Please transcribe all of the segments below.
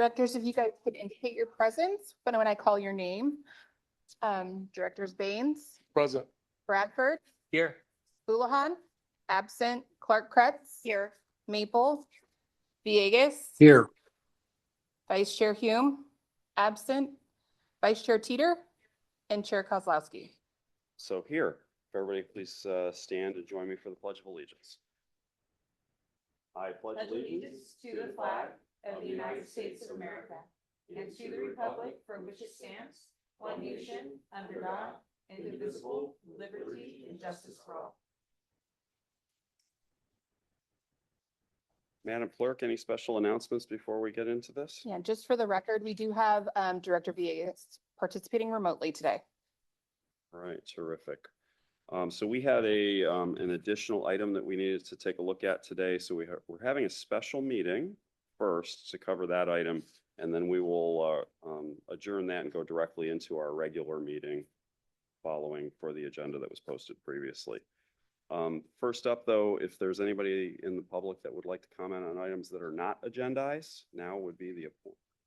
Directors, if you guys could indicate your presence, but when I call your name. Directors Baines, Present. Bradford, Here. Houlihan, absent, Clark Kretz. Here. Maple, Villegas. Here. Vice Chair Hume, absent, Vice Chair Teeter, and Chair Kozlowski. So here, if everybody please stand and join me for the Pledge of Allegiance. I pledge allegiance to the flag of the United States of America and to the republic for which it stands, one nation, under God, indivisible, with liberty and justice for all. Madam Clerk, any special announcements before we get into this? Yeah, just for the record, we do have Director Villegas participating remotely today. All right, terrific. So we had an additional item that we needed to take a look at today. So we're having a special meeting first to cover that item, and then we will adjourn that and go directly into our regular meeting following for the agenda that was posted previously. First up, though, if there's anybody in the public that would like to comment on items that are not agendized, now would be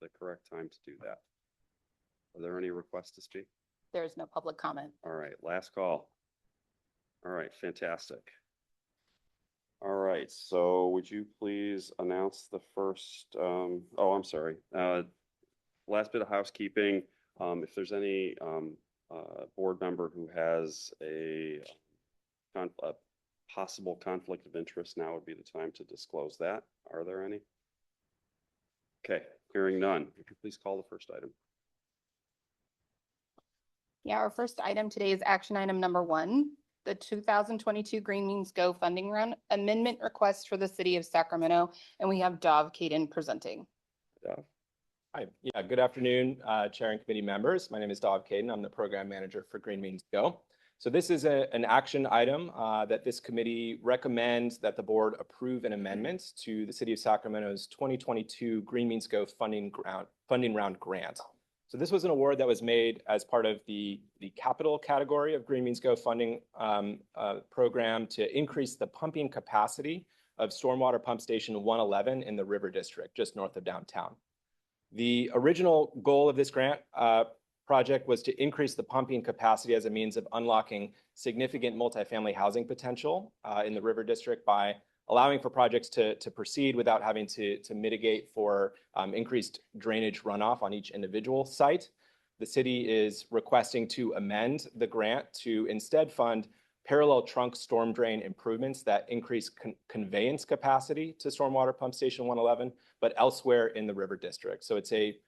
the correct time to do that. Are there any requests to speak? There is no public comment. All right, last call. All right, fantastic. All right, so would you please announce the first, I'm sorry. Last bit of housekeeping. If there's any board member who has a possible conflict of interest, now would be the time to disclose that. Are there any? Okay, hearing none. Would you please call the first item? Yeah, our first item today is action item number 1, the 2022 Green Means Go funding round amendment request for the city of Sacramento. And we have Dov Caden presenting. Dov. Hi, yeah, good afternoon, Chair and committee members. My name is Dov Caden. I'm the program manager for Green Means Go. So this is an action item that this committee recommends that the board approve an amendment to the city of Sacramento's 2022 Green Means Go funding round grant. So this was an award that was made as part of the capital category of Green Means Go funding program to increase the pumping capacity of stormwater pump station 111 in the River District, just north of downtown. The original goal of this grant project was to increase the pumping capacity as a means of unlocking significant multifamily housing potential in the River District by allowing for projects to proceed without having to mitigate for increased drainage runoff on each individual site. The city is requesting to amend the grant to instead fund parallel trunk storm drain improvements that increase conveyance capacity to stormwater pump station 111, but elsewhere in the River District. So it's a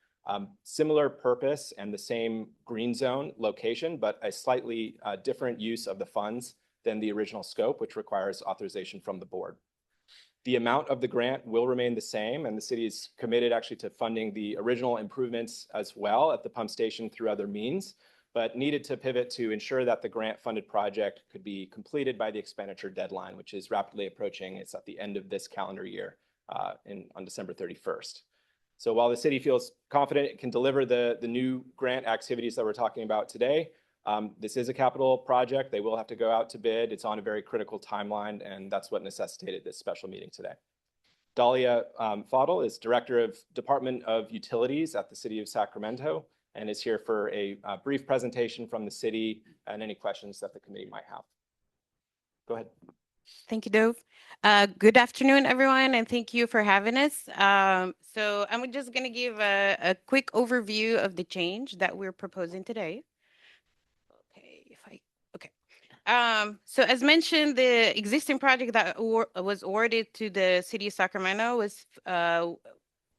similar purpose and the same green zone location, but a slightly different use of the funds than the original scope, which requires authorization from the board. The amount of the grant will remain the same, and the city is committed actually to funding the original improvements as well at the pump station through other means, but needed to pivot to ensure that the grant-funded project could be completed by the expenditure deadline, which is rapidly approaching. It's at the end of this calendar year on December 31st. So while the city feels confident it can deliver the new grant activities that we're talking about today, this is a capital project. They will have to go out to bid. It's on a very critical timeline, and that's what necessitated this special meeting today. Dahlia Fadl is Director of Department of Utilities at the City of Sacramento and is here for a brief presentation from the city and any questions that the committee might have. Go ahead. Thank you, Dov. Good afternoon, everyone, and thank you for having us. So I'm just going to give a quick overview of the change that we're proposing today. So as mentioned, the existing project that was awarded to the city of Sacramento was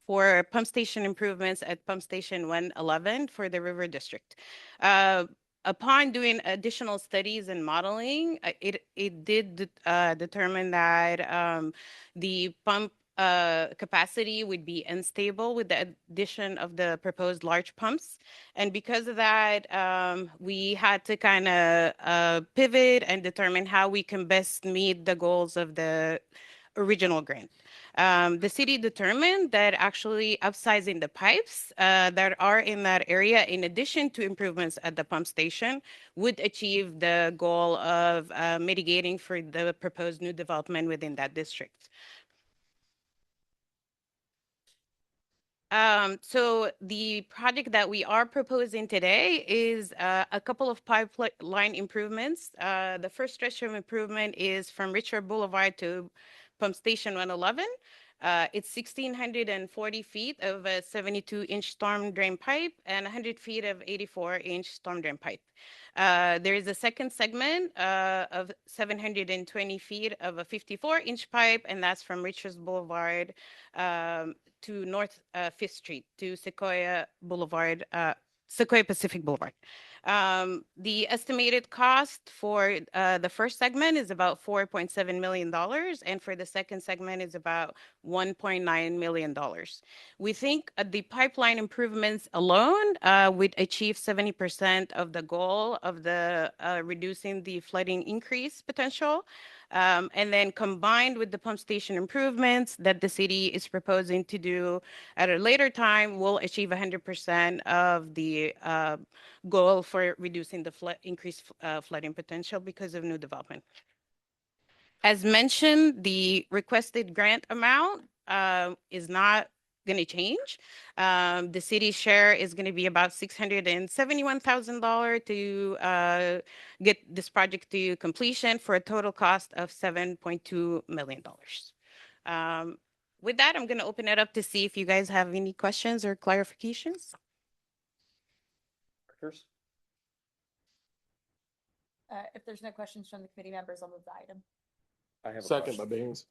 for pump station improvements at pump station 111 for the River District. Upon doing additional studies and modeling, it did determine that the pump capacity would be unstable with the addition of the proposed large pumps. And because of that, we had to kind of pivot and determine how we can best meet the goals of the original grant. The city determined that actually upsizing the pipes that are in that area, in addition to improvements at the pump station, would achieve the goal of mitigating for the proposed new development within that district. So the project that we are proposing today is a couple of pipeline improvements. The first stretch of improvement is from Richard Boulevard to Pump Station 111. It's 1,640 feet of a 72-inch storm drain pipe and 100 feet of 84-inch storm drain pipe. There is a second segment of 720 feet of a 54-inch pipe, and that's from Richards Boulevard to North Fifth Street to Sequoia Boulevard, Sequoia Pacific Boulevard. The estimated cost for the first segment is about $4.7 million, and for the second segment is about $1.9 million. We think the pipeline improvements alone would achieve 70% of the goal of the reducing the flooding increase potential. And then combined with the pump station improvements that the city is proposing to do at a later time, we'll achieve 100% of the goal for reducing the increased flooding potential because of new development. As mentioned, the requested grant amount is not going to change. The city's share is going to be about $671,000 to get this project to completion for a total cost of $7.2 million. With that, I'm going to open it up to see if you guys have any questions or clarifications. Directors? If there's no questions from the committee members, I'll move the item. I have a Second by question. Baines.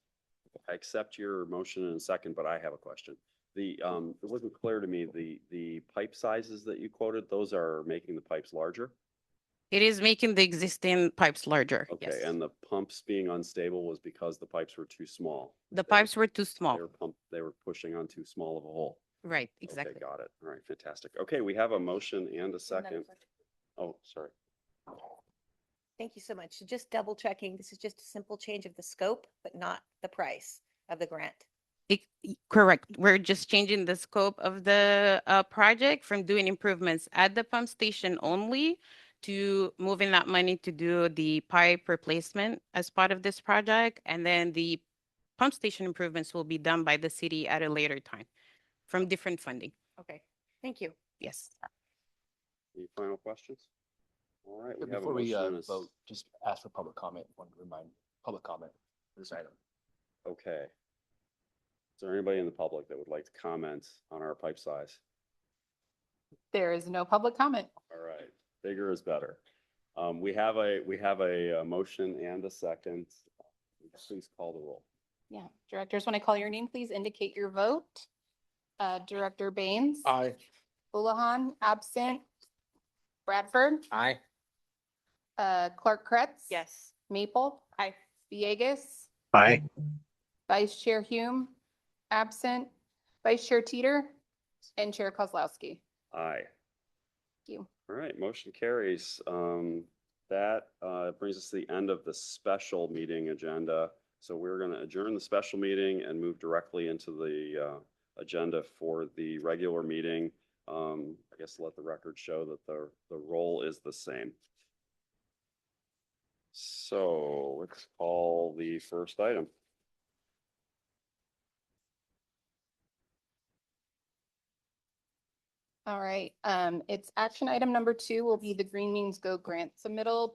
I accept your motion in a second, but I have a question. It wasn't clear to me, the pipe sizes that you quoted, those are making the pipes larger? It is making the existing pipes larger. Okay, Yes. and the pumps being unstable was because the pipes were too small. The pipes were too small. They were pushing on too small of a hole. Right, exactly. Okay, got it. All right, fantastic. Okay, we have a motion and a Another second. question. Oh, sorry. Thank you so much. So just double checking, this is just a simple change of the scope, but not the price of the grant. Correct. We're just changing the scope of the project from doing improvements at the pump station only to moving that money to do the pipe replacement as part of this project. And then the pump station improvements will be done by the city at a later time from different funding. Okay, thank you. Yes. Any final questions? All right, we have a Before we motion and a vote, just ask for public comment. Want to remind public comment for this item. Okay. Is there anybody in the public that would like to comment on our pipe size? There is no public comment. All right, bigger is better. We have a motion and a second. Please call the roll. Yeah, directors, when I call your name, please indicate your vote. Director Baines. Aye. Houlihan, absent. Bradford. Aye. Clark Kretz. Yes. Maple. Aye. Villegas. Aye. Vice Chair Hume, absent. Vice Chair Teeter and Chair Kozlowski. Aye. Thank you. All right, motion carries. That brings us to the end of the special meeting agenda. So we're going to adjourn the special meeting and move directly into the agenda for the regular meeting. I guess let the record show that the roll is the same. So let's call the first item. All right, it's action item number 2 will be the Green Means Go grant submittal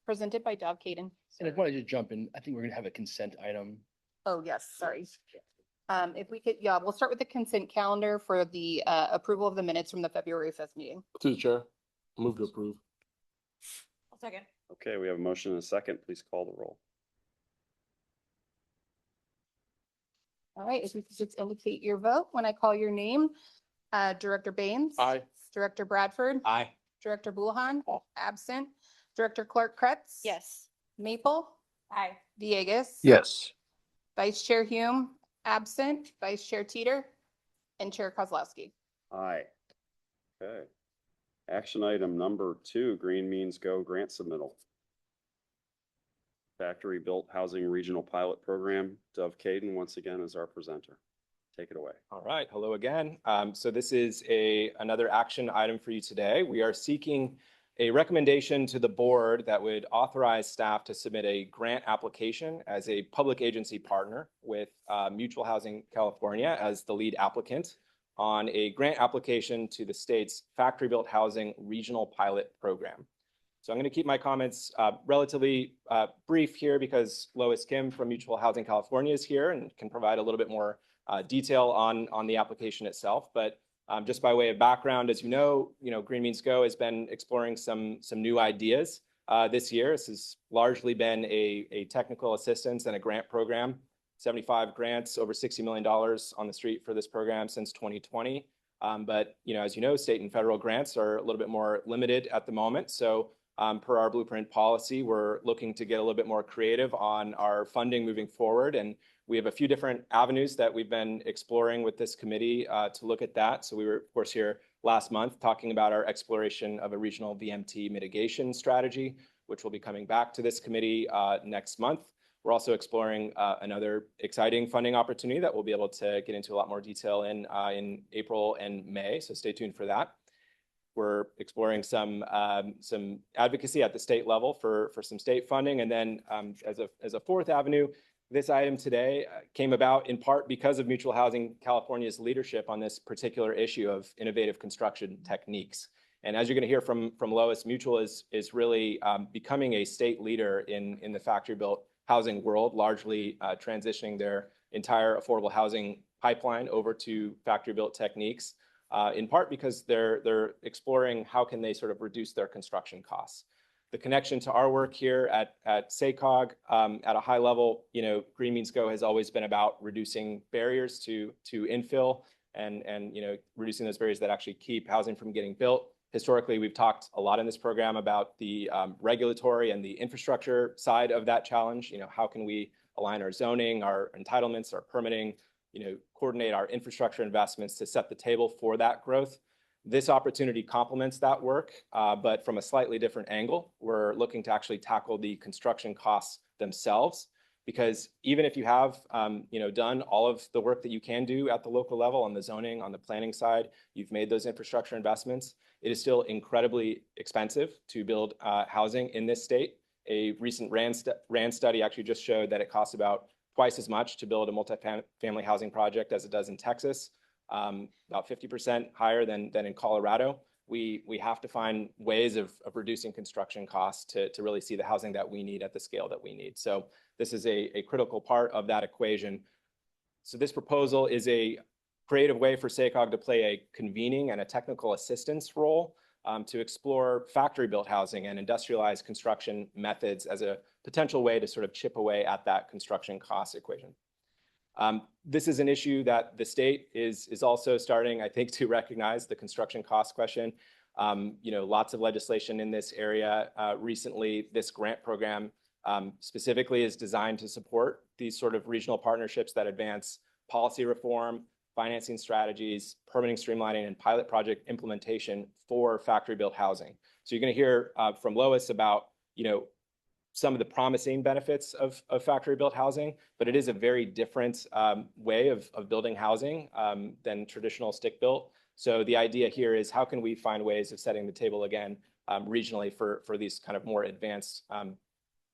presented by Dov Caden. And I wanted to jump in. I think we're gonna have a consent item. Oh, yes, sorry. If we could, yeah, we'll start with the consent calendar for the approval of the minutes from the February 5th meeting. Through the chair, move to approve. I'll second. Okay, we have a motion and a second. Please call the roll. All right, if you could just indicate your vote when I call your name. Director Baines. Aye. Director Bradford. Aye. Director Boulihan, absent. Director Clark Kretz. Yes. Maple. Aye. Villegas. Yes. Vice Chair Hume, absent. Vice Chair Teeter and Chair Kozlowski. Aye. Okay. Action item number 2, Green Means Go grant submittal. Factory Built Housing Regional Pilot Program. Dov Caden once again is our presenter. Take it away. All right, hello again. So this is another action item for you today. We are seeking a recommendation to the board that would authorize staff to submit a grant application as a public agency partner with Mutual Housing California as the lead applicant on a grant application to the state's factory-built housing regional pilot program. So I'm going to keep my comments relatively brief here because Lois Kim from Mutual Housing California is here and can provide a little bit more detail on the application itself. But just by way of background, as you know, Green Means Go has been exploring some new ideas this year. This has largely been a technical assistance and a grant program. 75 grants, over $60 million on the street for this program since 2020. But as you know, state and federal grants are a little bit more limited at the moment. So per our blueprint policy, we're looking to get a little bit more creative on our funding moving forward. And we have a few different avenues that we've been exploring with this committee to look at that. So we were, of course, here last month talking about our exploration of a regional VMT mitigation strategy, which will be coming back to this committee next month. We're also exploring another exciting funding opportunity that we'll be able to get into a lot more detail in April and May. So stay tuned for that. We're exploring some advocacy at the state level for some state funding. And then as a fourth avenue, this item today came about in part because of Mutual Housing California's leadership on this particular issue of innovative construction techniques. And as you're going to hear from Lois, Mutual is really becoming a state leader in the factory-built housing world, largely transitioning their entire affordable housing pipeline over to factory-built techniques. In part because they're exploring how can they sort of reduce their construction costs. The connection to our work here at SACOG at a high level, Green Means Go has always been about reducing barriers to infill and reducing those barriers that actually keep housing from getting built. Historically, we've talked a lot in this program about the regulatory and the infrastructure side of that challenge. How can we align our zoning, our entitlements, our permitting, coordinate our infrastructure investments to set the table for that growth. This opportunity complements that work, but from a slightly different angle. We're looking to actually tackle the construction costs themselves, because even if you have done all of the work that you can do at the local level on the zoning, on the planning side, you've made those infrastructure investments, it is still incredibly expensive to build housing in this state. A recent RAND study actually just showed that it costs about twice as much to build a multifamily housing project as it does in Texas, about 50% higher than in Colorado. We have to find ways of reducing construction costs to really see the housing that we need at the scale that we need. So this is a critical part of that equation. So this proposal is a creative way for SACOG to play a convening and a technical assistance role to explore factory-built housing and industrialized construction methods as a potential way to sort of chip away at that construction cost equation. This is an issue that the state is also starting, I think, to recognize the construction cost question. Lots of legislation in this area recently. This grant program specifically is designed to support these sort of regional partnerships that advance policy reform, financing strategies, permitting streamlining, and pilot project implementation for factory-built housing. So you're going to hear from Lois about, some of the promising benefits of factory-built housing, but it is a very different way of building housing than traditional stick-built. So the idea here is how can we find ways of setting the table again regionally for these kind of more advanced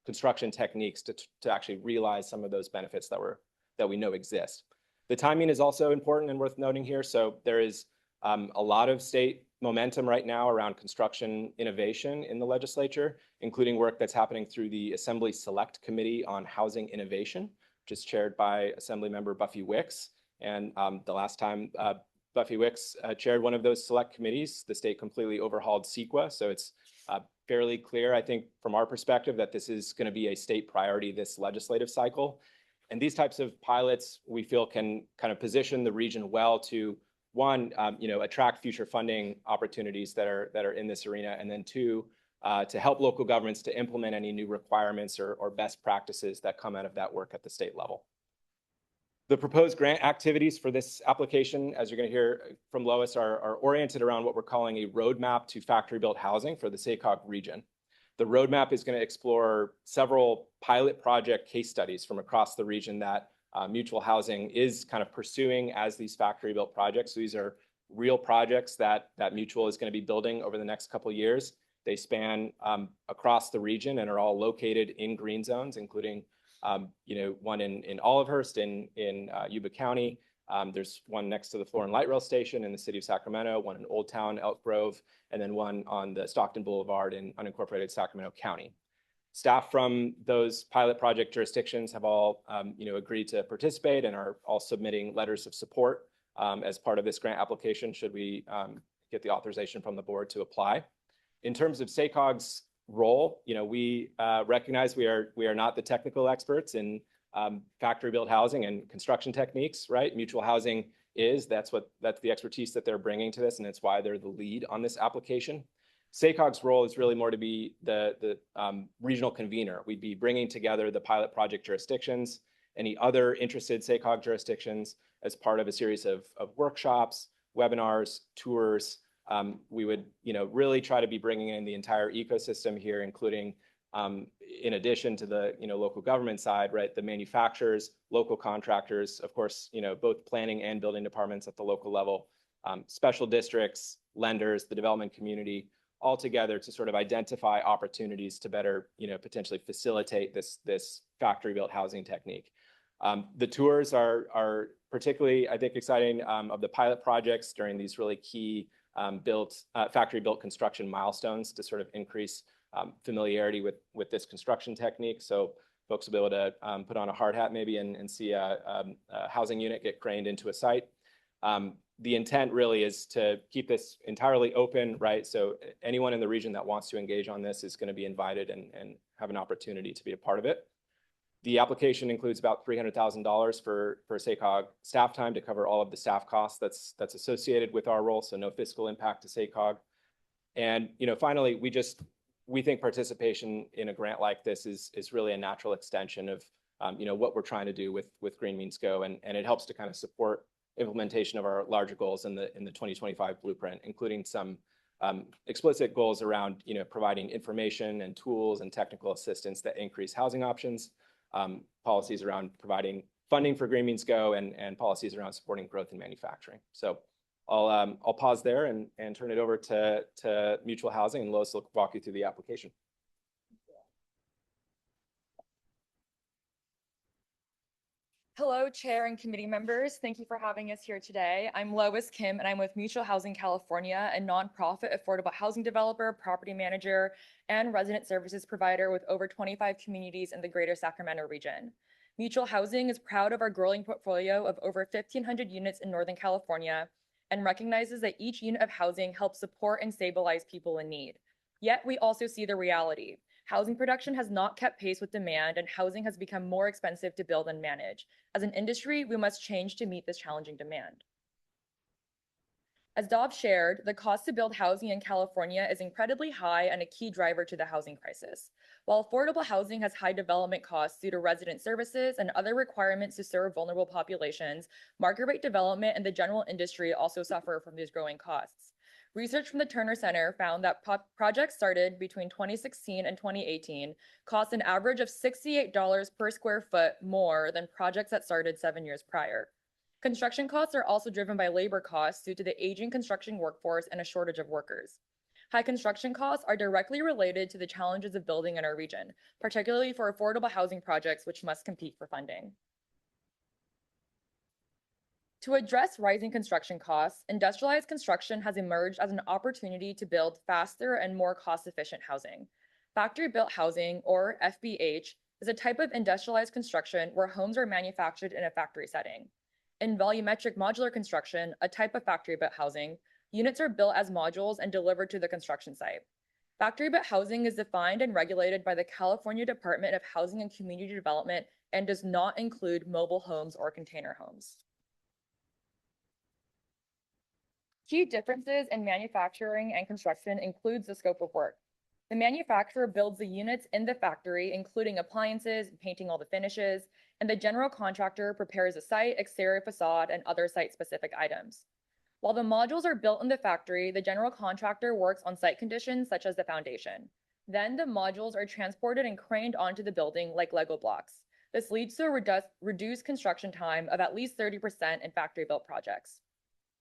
construction techniques to actually realize some of those benefits that we know exist. The timing is also important and worth noting here. So there is a lot of state momentum right now around construction innovation in the legislature, including work that's happening through the Assembly Select Committee on Housing Innovation, which is chaired by Assemblymember Buffy Wicks. And the last time Buffy Wicks chaired one of those select committees, the state completely overhauled CEQA. So it's fairly clear, I think, from our perspective, that this is going to be a state priority this legislative cycle. And these types of pilots, we feel, can kind of position the region well to, one, attract future funding opportunities that are in this arena, and then two, to help local governments to implement any new requirements or best practices that come out of that work at the state level. The proposed grant activities for this application, as you're going to hear from Lois, are oriented around what we're calling a roadmap to factory-built housing for the SACOG region. The roadmap is going to explore several pilot project case studies from across the region that Mutual Housing is kind of pursuing as these factory-built projects. So these are real projects that Mutual is going to be building over the next couple of years. They span across the region and are all located in green zones, including one in Olivehurst in Yuba County, There's one next to the Floor and Light Rail Station in the city of Sacramento, one in Old Town, Elk Grove, and then one on the Stockton Boulevard in unincorporated Sacramento County. Staff from those pilot project jurisdictions have all, agreed to participate and are all submitting letters of support as part of this grant application, should we get the authorization from the board to apply. In terms of SACOG's role, we recognize we are not the technical experts in factory-built housing and construction techniques, right? Mutual Housing is. That's the expertise that they're bringing to this, and it's why they're the lead on this application. SACOG's role is really more to be the regional convener. We'd be bringing together the pilot project jurisdictions, any other interested SACOG jurisdictions as part of a series of workshops, webinars, tours. We would, really try to be bringing in the entire ecosystem here, including, in addition to the, local government side, right, the manufacturers, local contractors, of course, both planning and building departments at the local level, special districts, lenders, the development community, all together to sort of identify opportunities to better, potentially facilitate this factory-built housing technique. The tours are particularly, I think, exciting of the pilot projects during these really key factory-built construction milestones to sort of increase familiarity with this construction technique. So folks will be able to put on a hard hat maybe and see a housing unit get craned into a site. The intent really is to keep this entirely open, right? So anyone in the region that wants to engage on this is going to be invited and have an opportunity to be a part of it. The application includes about $300,000 for SACOG staff time to cover all of the staff costs that's associated with our role, so no fiscal impact to SACOG. And finally, we think participation in a grant like this is really a natural extension of what we're trying to do with Green Means Go, and it helps to kind of support implementation of our larger goals in the 2025 blueprint, including some explicit goals around providing information and tools and technical assistance that increase housing options, policies around providing funding for Green Means Go, and policies around supporting growth in manufacturing. So I'll pause there and turn it over to Mutual Housing, and Lois will walk you through the application. Hello, Chair and committee members. Thank you for having us here today. I'm Lois Kim, and I'm with Mutual Housing California, a nonprofit affordable housing developer, property manager, and resident services provider with over 25 communities in the greater Sacramento region. Mutual Housing is proud of our growing portfolio of over 1,500 units in Northern California and recognizes that each unit of housing helps support and stabilize people in need. Yet we also see the reality. Housing production has not kept pace with demand, and housing has become more expensive to build and manage. As an industry, we must change to meet this challenging demand. As Dov shared, the cost to build housing in California is incredibly high and a key driver to the housing crisis. While affordable housing has high development costs due to resident services and other requirements to serve vulnerable populations, market rate development and the general industry also suffer from these growing costs. Research from the Turner Center found that projects started between 2016 and 2018 cost an average of $68 per square foot more than projects that started 7 years prior. Construction costs are also driven by labor costs due to the aging construction workforce and a shortage of workers. High construction costs are directly related to the challenges of building in our region, particularly for affordable housing projects which must compete for funding. To address rising construction costs, industrialized construction has emerged as an opportunity to build faster and more cost-efficient housing. Factory-built housing, or FBH, is a type of industrialized construction where homes are manufactured in a factory setting. In volumetric modular construction, a type of factory-built housing, units are built as modules and delivered to the construction site. Factory-built housing is defined and regulated by the California Department of Housing and Community Development and does not include mobile homes or container homes. Key differences in manufacturing and construction includes the scope of work. The manufacturer builds the units in the factory, including appliances, painting all the finishes, and the general contractor prepares the site, exterior facade, and other site-specific items. While the modules are built in the factory, the general contractor works on site conditions such as the foundation. Then the modules are transported and craned onto the building like Lego blocks. This leads to a reduced construction time of at least 30% in factory-built projects.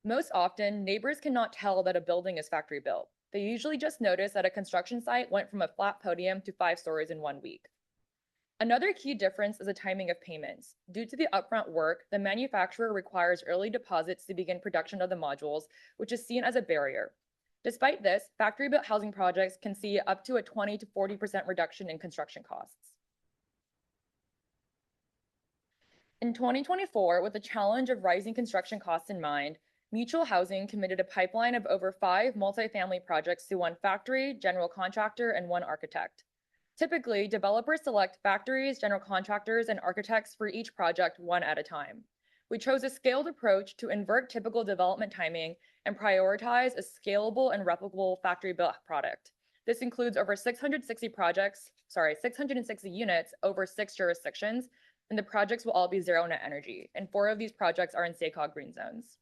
Most often, neighbors cannot tell that a building is factory built. They usually just notice that a construction site went from a flat podium to 5 stories in 1 week. Another key difference is the timing of payments. Due to the upfront work, the manufacturer requires early deposits to begin production of the modules, which is seen as a barrier. Despite this, factory-built housing projects can see up to a 20 to 40% reduction in construction costs. In 2024, with the challenge of rising construction costs in mind, Mutual Housing committed a pipeline of over 5 multifamily projects to one factory, general contractor, and one architect. Typically, developers select factories, general contractors, and architects for each project one at a time. We chose a scaled approach to invert typical development timing and prioritize a scalable and replicable factory-built product. This includes over 660 units over 6 jurisdictions, and the projects will all be zero net energy, and 4 of these projects are in SACOG green zones.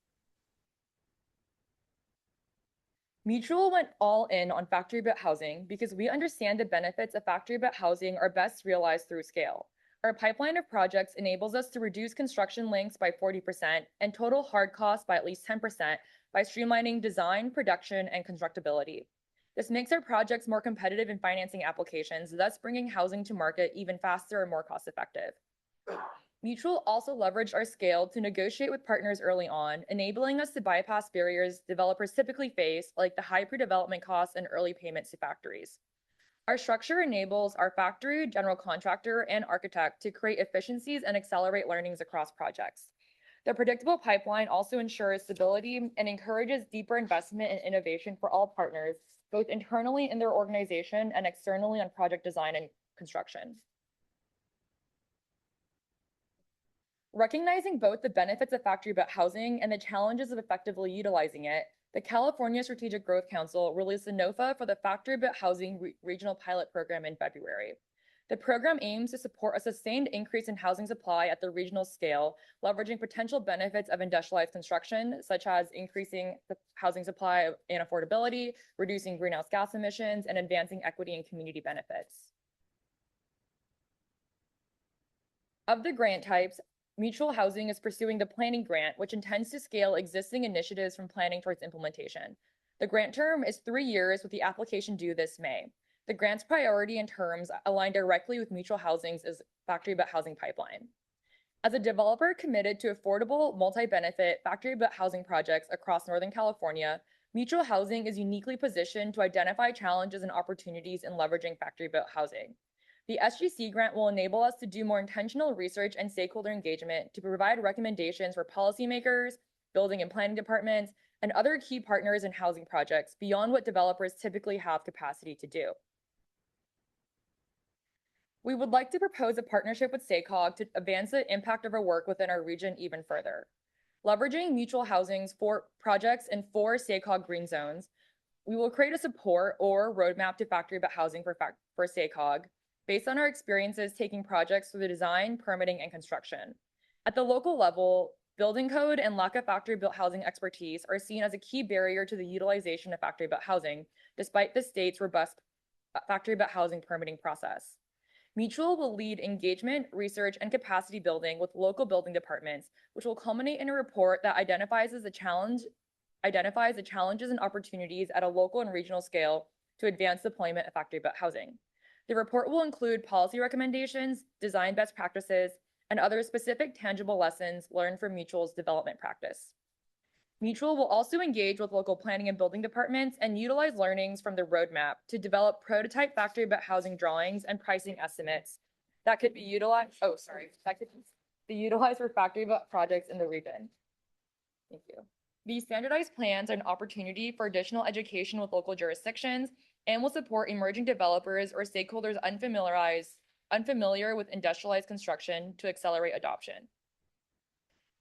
Mutual went all in on factory-built housing because we understand the benefits of factory-built housing are best realized through scale. Our pipeline of projects enables us to reduce construction lengths by 40% and total hard costs by at least 10% by streamlining design, production, and constructability. This makes our projects more competitive in financing applications, thus bringing housing to market even faster and more cost-effective. Mutual also leveraged our scale to negotiate with partners early on, enabling us to bypass barriers developers typically face, like the high pre-development costs and early payments to factories. Our structure enables our factory, general contractor, and architect to create efficiencies and accelerate learnings across projects. The predictable pipeline also ensures stability and encourages deeper investment and innovation for all partners, both internally in their organization and externally on project design and construction. Recognizing both the benefits of factory-built housing and the challenges of effectively utilizing it, the California Strategic Growth Council released a NOFA for the Factory-Built Housing Regional Pilot Program in February. The program aims to support a sustained increase in housing supply at the regional scale, leveraging potential benefits of industrialized construction, such as increasing the housing supply and affordability, reducing greenhouse gas emissions, and advancing equity and community benefits. Of the grant types, Mutual Housing is pursuing the planning grant, which intends to scale existing initiatives from planning towards implementation. The grant term is 3 years with the application due this May. The grant's priority and terms align directly with Mutual Housing's factory-built housing pipeline. As a developer committed to affordable, multi-benefit factory-built housing projects across Northern California, Mutual Housing is uniquely positioned to identify challenges and opportunities in leveraging factory-built housing. The SGC grant will enable us to do more intentional research and stakeholder engagement to provide recommendations for policymakers, building and planning departments, and other key partners in housing projects beyond what developers typically have capacity to do. We would like to propose a partnership with SACOG to advance the impact of our work within our region even further. Leveraging Mutual Housing's 4 projects in 4 SACOG green zones, we will create a support or roadmap to factory-built housing for SACOG, based on our experiences taking projects through the design, permitting, and construction. At the local level, building code and lack of factory-built housing expertise are seen as a key barrier to the utilization of factory-built housing, despite the state's robust factory-built housing permitting process. Mutual will lead engagement, research, and capacity building with local building departments, which will culminate in a report that identifies the challenges and opportunities at a local and regional scale to advance deployment of factory-built housing. The report will include policy recommendations, design best practices, and other specific tangible lessons learned from Mutual's development practice. Mutual will also engage with local planning and building departments and utilize learnings from the roadmap to develop prototype factory-built housing drawings and pricing estimates that could be utilized for factory-built projects in the region. Thank you. These standardized plans are an opportunity for additional education with local jurisdictions and will support emerging developers or stakeholders unfamiliar with industrialized construction to accelerate adoption.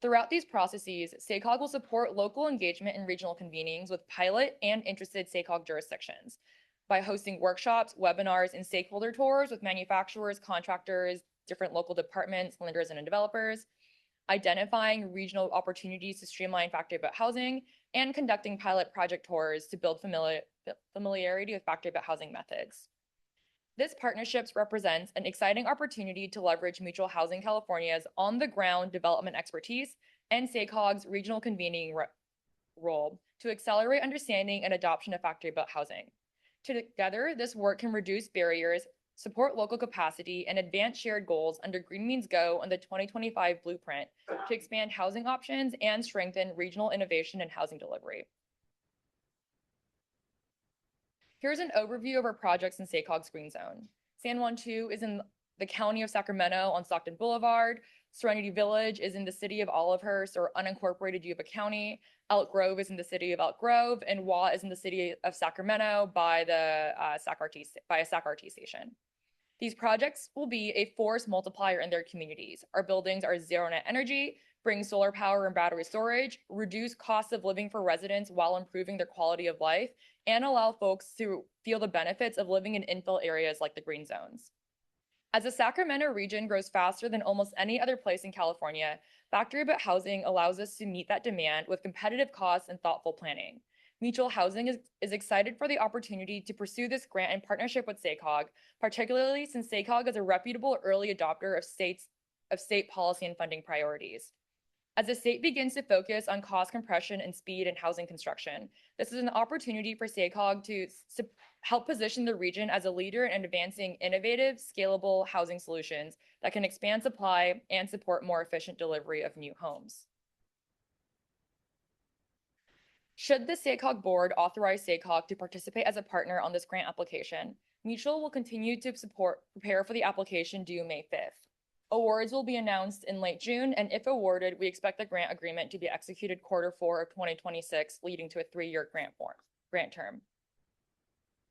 Throughout these processes, SACOG will support local engagement in regional convenings with pilot and interested SACOG jurisdictions by hosting workshops, webinars, and stakeholder tours with manufacturers, contractors, different local departments, lenders, and developers, identifying regional opportunities to streamline factory-built housing, and conducting pilot project tours to build familiarity with factory-built housing methods. This partnership represents an exciting opportunity to leverage Mutual Housing California's on-the-ground development expertise and SACOG's regional convening role to accelerate understanding and adoption of factory-built housing. Together, this work can reduce barriers, support local capacity, and advance shared goals under Green Means Go and the 2025 Blueprint to expand housing options and strengthen regional innovation and housing delivery. Here's an overview of our projects in SACOG's Green Zone. San Juan 2 is in the county of Sacramento on Stockton Boulevard. Serenity Village is in the city of Olivehurst or unincorporated Yuba County. Elk Grove is in the city of Elk Grove, and Waugh is in the city of Sacramento by a SAC-RT station. These projects will be a force multiplier in their communities. Our buildings are zero net energy, bring solar power and battery storage, reduce costs of living for residents while improving their quality of life, and allow folks to feel the benefits of living in infill areas like the green zones. As the Sacramento region grows faster than almost any other place in California, Factory Built Housing allows us to meet that demand with competitive costs and thoughtful planning. Mutual Housing is excited for the opportunity to pursue this grant in partnership with SACOG, particularly since SACOG is a reputable early adopter of state policy and funding priorities. As the state begins to focus on cost compression and speed in housing construction, this is an opportunity for SACOG to help position the region as a leader in advancing innovative, scalable housing solutions that can expand supply and support more efficient delivery of new homes. Should the SACOG board authorize SACOG to participate as a partner on this grant application, Mutual will continue to prepare for the application due May 5th. Awards will be announced in late June, and if awarded, we expect the grant agreement to be executed Q4 of 2026, leading to a 3-year grant term.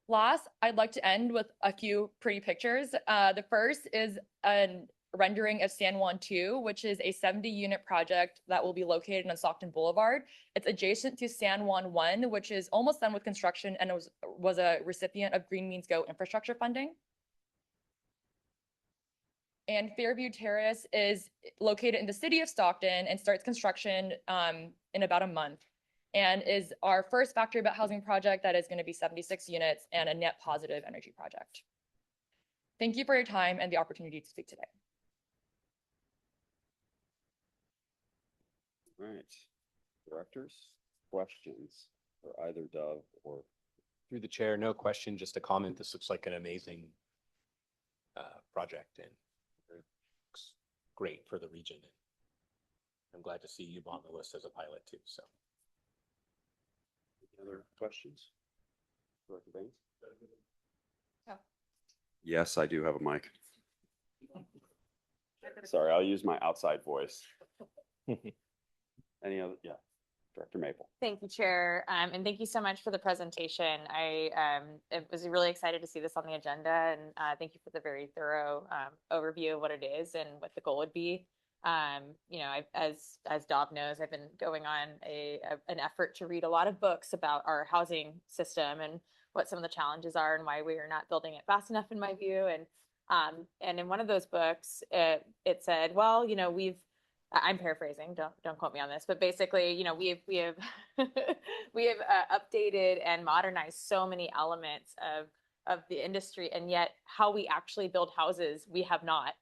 Last, I'd like to end with a few pretty pictures. The first is a rendering of San Juan 2, which is a 70-unit project that will be located on Stockton Boulevard. It's adjacent to San Juan 1, which is almost done with construction and was a recipient of Green Means Go infrastructure funding. And Fairview Terrace is located in the city of Stockton and starts construction in about a month, and is our first Factory Built Housing project that is going to be 76 units and a net positive energy project. Thank you for your time and the opportunity to speak today. All right, directors, questions for either Dov or? Through the chair, no question, just a comment. This looks like an amazing project and looks great for the region. I'm glad to see you on the list as a pilot too, so. Any other questions? Director Baines? Oh. Yes, I do have a mic. Sorry, I'll use my outside voice. Any other? Yeah, Director Maple. Thank you, Chair, and thank you so much for the presentation. I was really excited to see this on the agenda, and thank you for the very thorough overview of what it is and what the goal would be. You know, as Dov knows, I've been going on an effort to read a lot of books about our housing system and what some of the challenges are and why we are not building it fast enough, in my view. And in one of those books, it said, well, you know, I'm paraphrasing, don't quote me on this, but basically, you know, we have updated and modernized so many elements of the industry, and yet how we actually build houses, we have not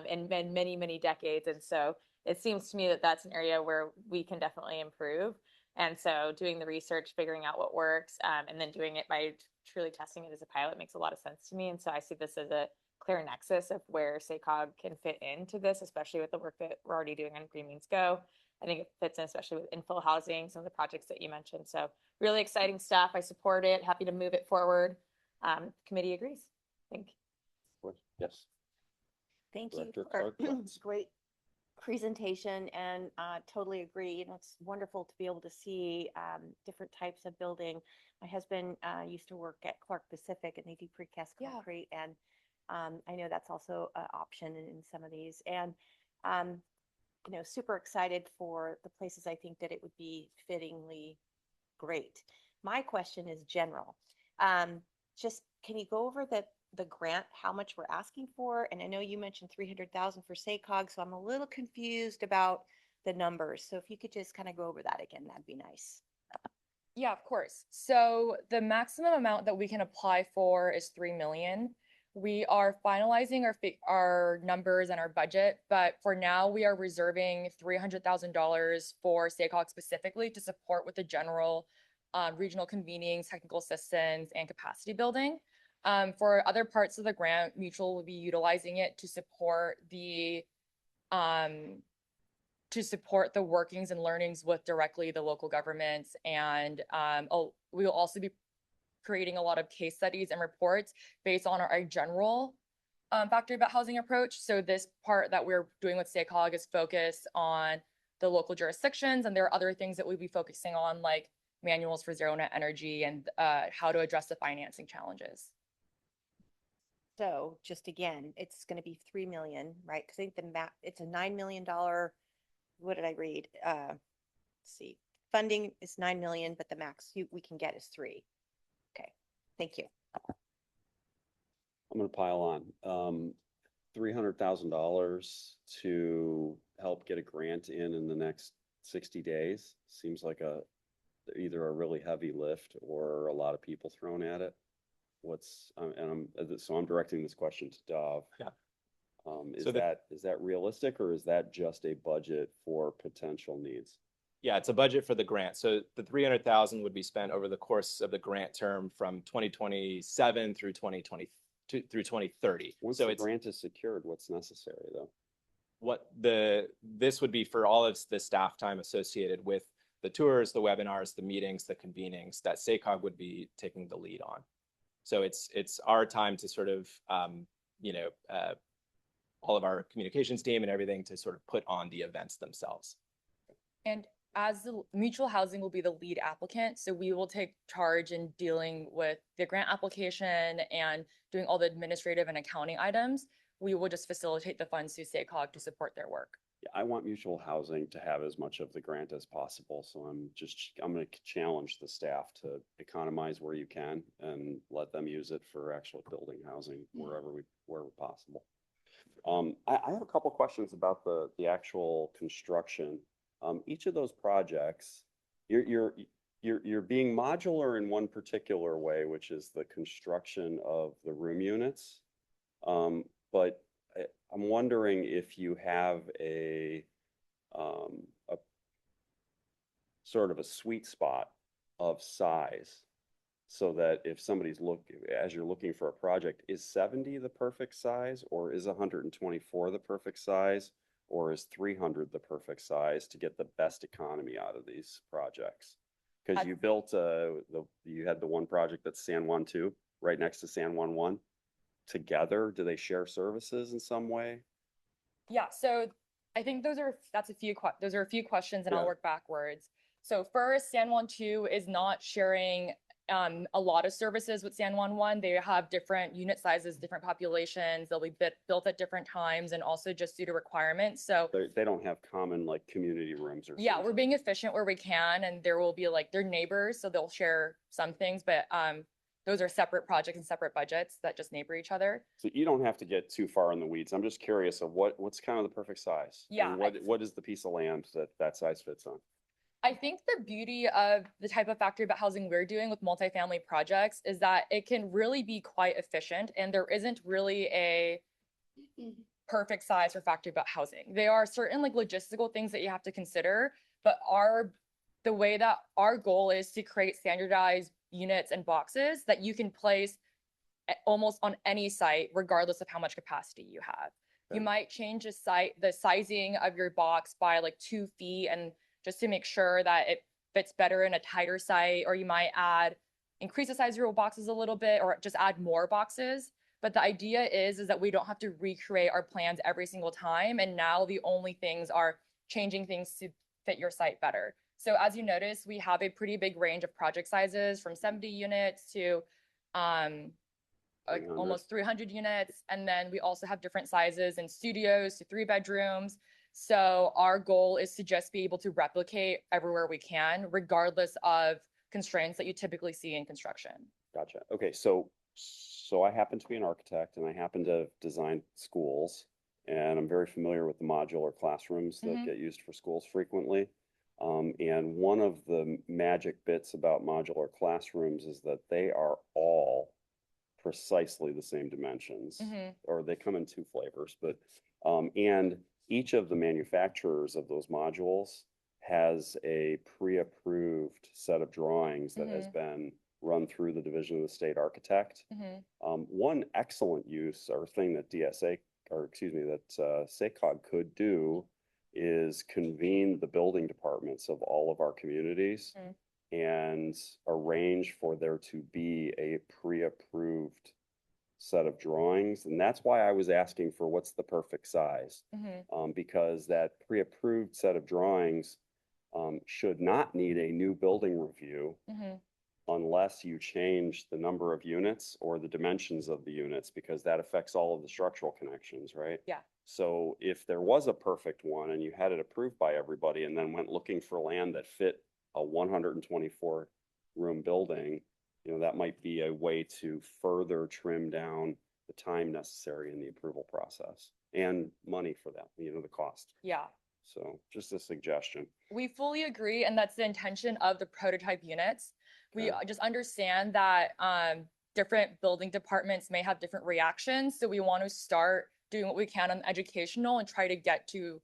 in many, many decades. And so it seems to me that that's an area where we can definitely improve. And so doing the research, figuring out what works, and then doing it by truly testing it as a pilot makes a lot of sense to me. And so I see this as a clear nexus of where SACOG can fit into this, especially with the work that we're already doing on Green Means Go. I think it fits in, especially with infill housing, some of the projects that you mentioned. So really exciting stuff. I support it. Happy to move it forward. Committee agrees. Thank you. Yes. Thank you Director for Clark, thoughts? great presentation, and totally agree. You know, it's wonderful to be able to see different types of building. My husband used to work at Clark Pacific, and they do precast Yeah. concrete, and I know that's also an option in some of these. And you know, super excited for the places I think that it would be fittingly great. My question is general. Just can you go over the grant, how much we're asking for? And I know you mentioned 300,000 for SACOG, so I'm a little confused about the numbers. So if you could just kind of go over that again, that'd be nice. Yeah, of course. So the maximum amount that we can apply for is 3 million. We are finalizing our numbers and our budget, but for now we are reserving $300,000 for SACOG specifically to support with the general regional convenings, technical assistance, and capacity building. For other parts of the grant, Mutual will be utilizing it to support the workings and learnings with directly the local governments. And we will also be creating a lot of case studies and reports based on our general factory about housing approach. So this part that we're doing with SACOG is focused on the local jurisdictions, and there are other things that we'll be focusing on, like manuals for zero net energy and how to address the financing challenges. So just again, it's going to be 3 million, right? Because I think it's a $9 million, what did I read? Let's see, funding is 9 million, but the max we can get is 3. Okay, thank you. I'm gonna pile on. $300,000 to help get a grant in the next 60 days. Seems like either a really heavy lift or a lot of people thrown at it. So I'm directing this question to Dov. Yeah. Is So that realistic, or is that just a budget for potential needs? Yeah, it's a budget for the grant. So the 300,000 would be spent over the course of the grant term from 2027 through 2030. Once So the it's grant is secured, what's necessary though? this would be for all of the staff time associated with the tours, the webinars, the meetings, the convenings that SACOG would be taking the lead on. So it's our time to sort of all of our communications team and everything to sort of put on the events themselves. And as the Mutual Housing will be the lead applicant, so we will take charge in dealing with the grant application and doing all the administrative and accounting items. We will just facilitate the funds through SACOG to support their work. Yeah, I want Mutual Housing to have as much of the grant as possible, so I'm going to challenge the staff to economize where you can and let them use it for actual building housing wherever possible. I have a couple questions about the actual construction. Each of those projects, you're being modular in one particular way, which is the construction of the room units. But I'm wondering if you have a sort of a sweet spot of size, so that if somebody's as you're looking for a project, is 70 the perfect size, or is 124 the perfect size, or is 300 the perfect size to get the best economy out of these projects? Because you built you had the one project that's San Juan 2 right next to San Juan 1. Together, do they share services in some way? Yeah, so I think those are a few questions, and Yeah. I'll work backwards. So first, San Juan 2 is not sharing a lot of services with San Juan 1. They have different unit sizes, different populations. They'll be built at different times, and also just due to requirements. So They don't have common like community rooms or yeah, something. we're being efficient where we can, and there will be like they're neighbors, so they'll share some things, but those are separate projects and separate budgets that just neighbor each other. So you don't have to get too far in the weeds. I'm just curious of what's kind of the perfect size. Yeah, And what is the piece of land that size fits on? I think the beauty of the type of factory about housing we're doing with multifamily projects is that it can really be quite efficient, and there isn't really a perfect size for factory about housing. There are certain like logistical things that you have to consider, but the way that our goal is to create standardized units and boxes that you can place almost on any site, regardless of how much capacity you have. Okay. You might change the sizing of your box by like 2 feet, and just to make sure that it fits better in a tighter site, or you might increase the size of your boxes a little bit, or just add more boxes. But the idea is that we don't have to recreate our plans every single time. And now the only things are changing things to fit your site better. So as you notice, we have a pretty big range of project sizes from 70 units to almost 300 units. And then we also have different sizes in studios to 3 bedrooms. So our goal is to just be able to replicate everywhere we can, regardless of constraints that you typically see in construction. Gotcha. Okay, so I happen to be an architect, and I happen to design schools, and I'm very familiar with the modular classrooms that get used for schools frequently. And one of the magic bits about modular classrooms is that they are all precisely the same dimensions, or they come in 2 flavors, but and each of the manufacturers of those modules has a pre-approved set of drawings that has been run through the division of the state architect. Mhm. One excellent use or thing that DSA, or excuse me, that SACOG could do is convene the building departments of all of our communities Mm. and arrange for there to be a pre-approved set of drawings. And that's why I was asking for what's the perfect size. Mhm. Because that pre-approved set of drawings should not need a new building review Mhm. unless you change the number of units or the dimensions of the units, because that affects all of the structural connections, right? Yeah. So if there was a perfect one and you had it approved by everybody and then went looking for land that fit a 124 room building, you know, that might be a way to further trim down the time necessary in the approval process and money for that, you know, the cost. Yeah. So just a suggestion. We fully agree, and that's the intention of the prototype units. We Okay. just understand that different building departments may have different reactions, so we want to start doing what we can on educational and try to get to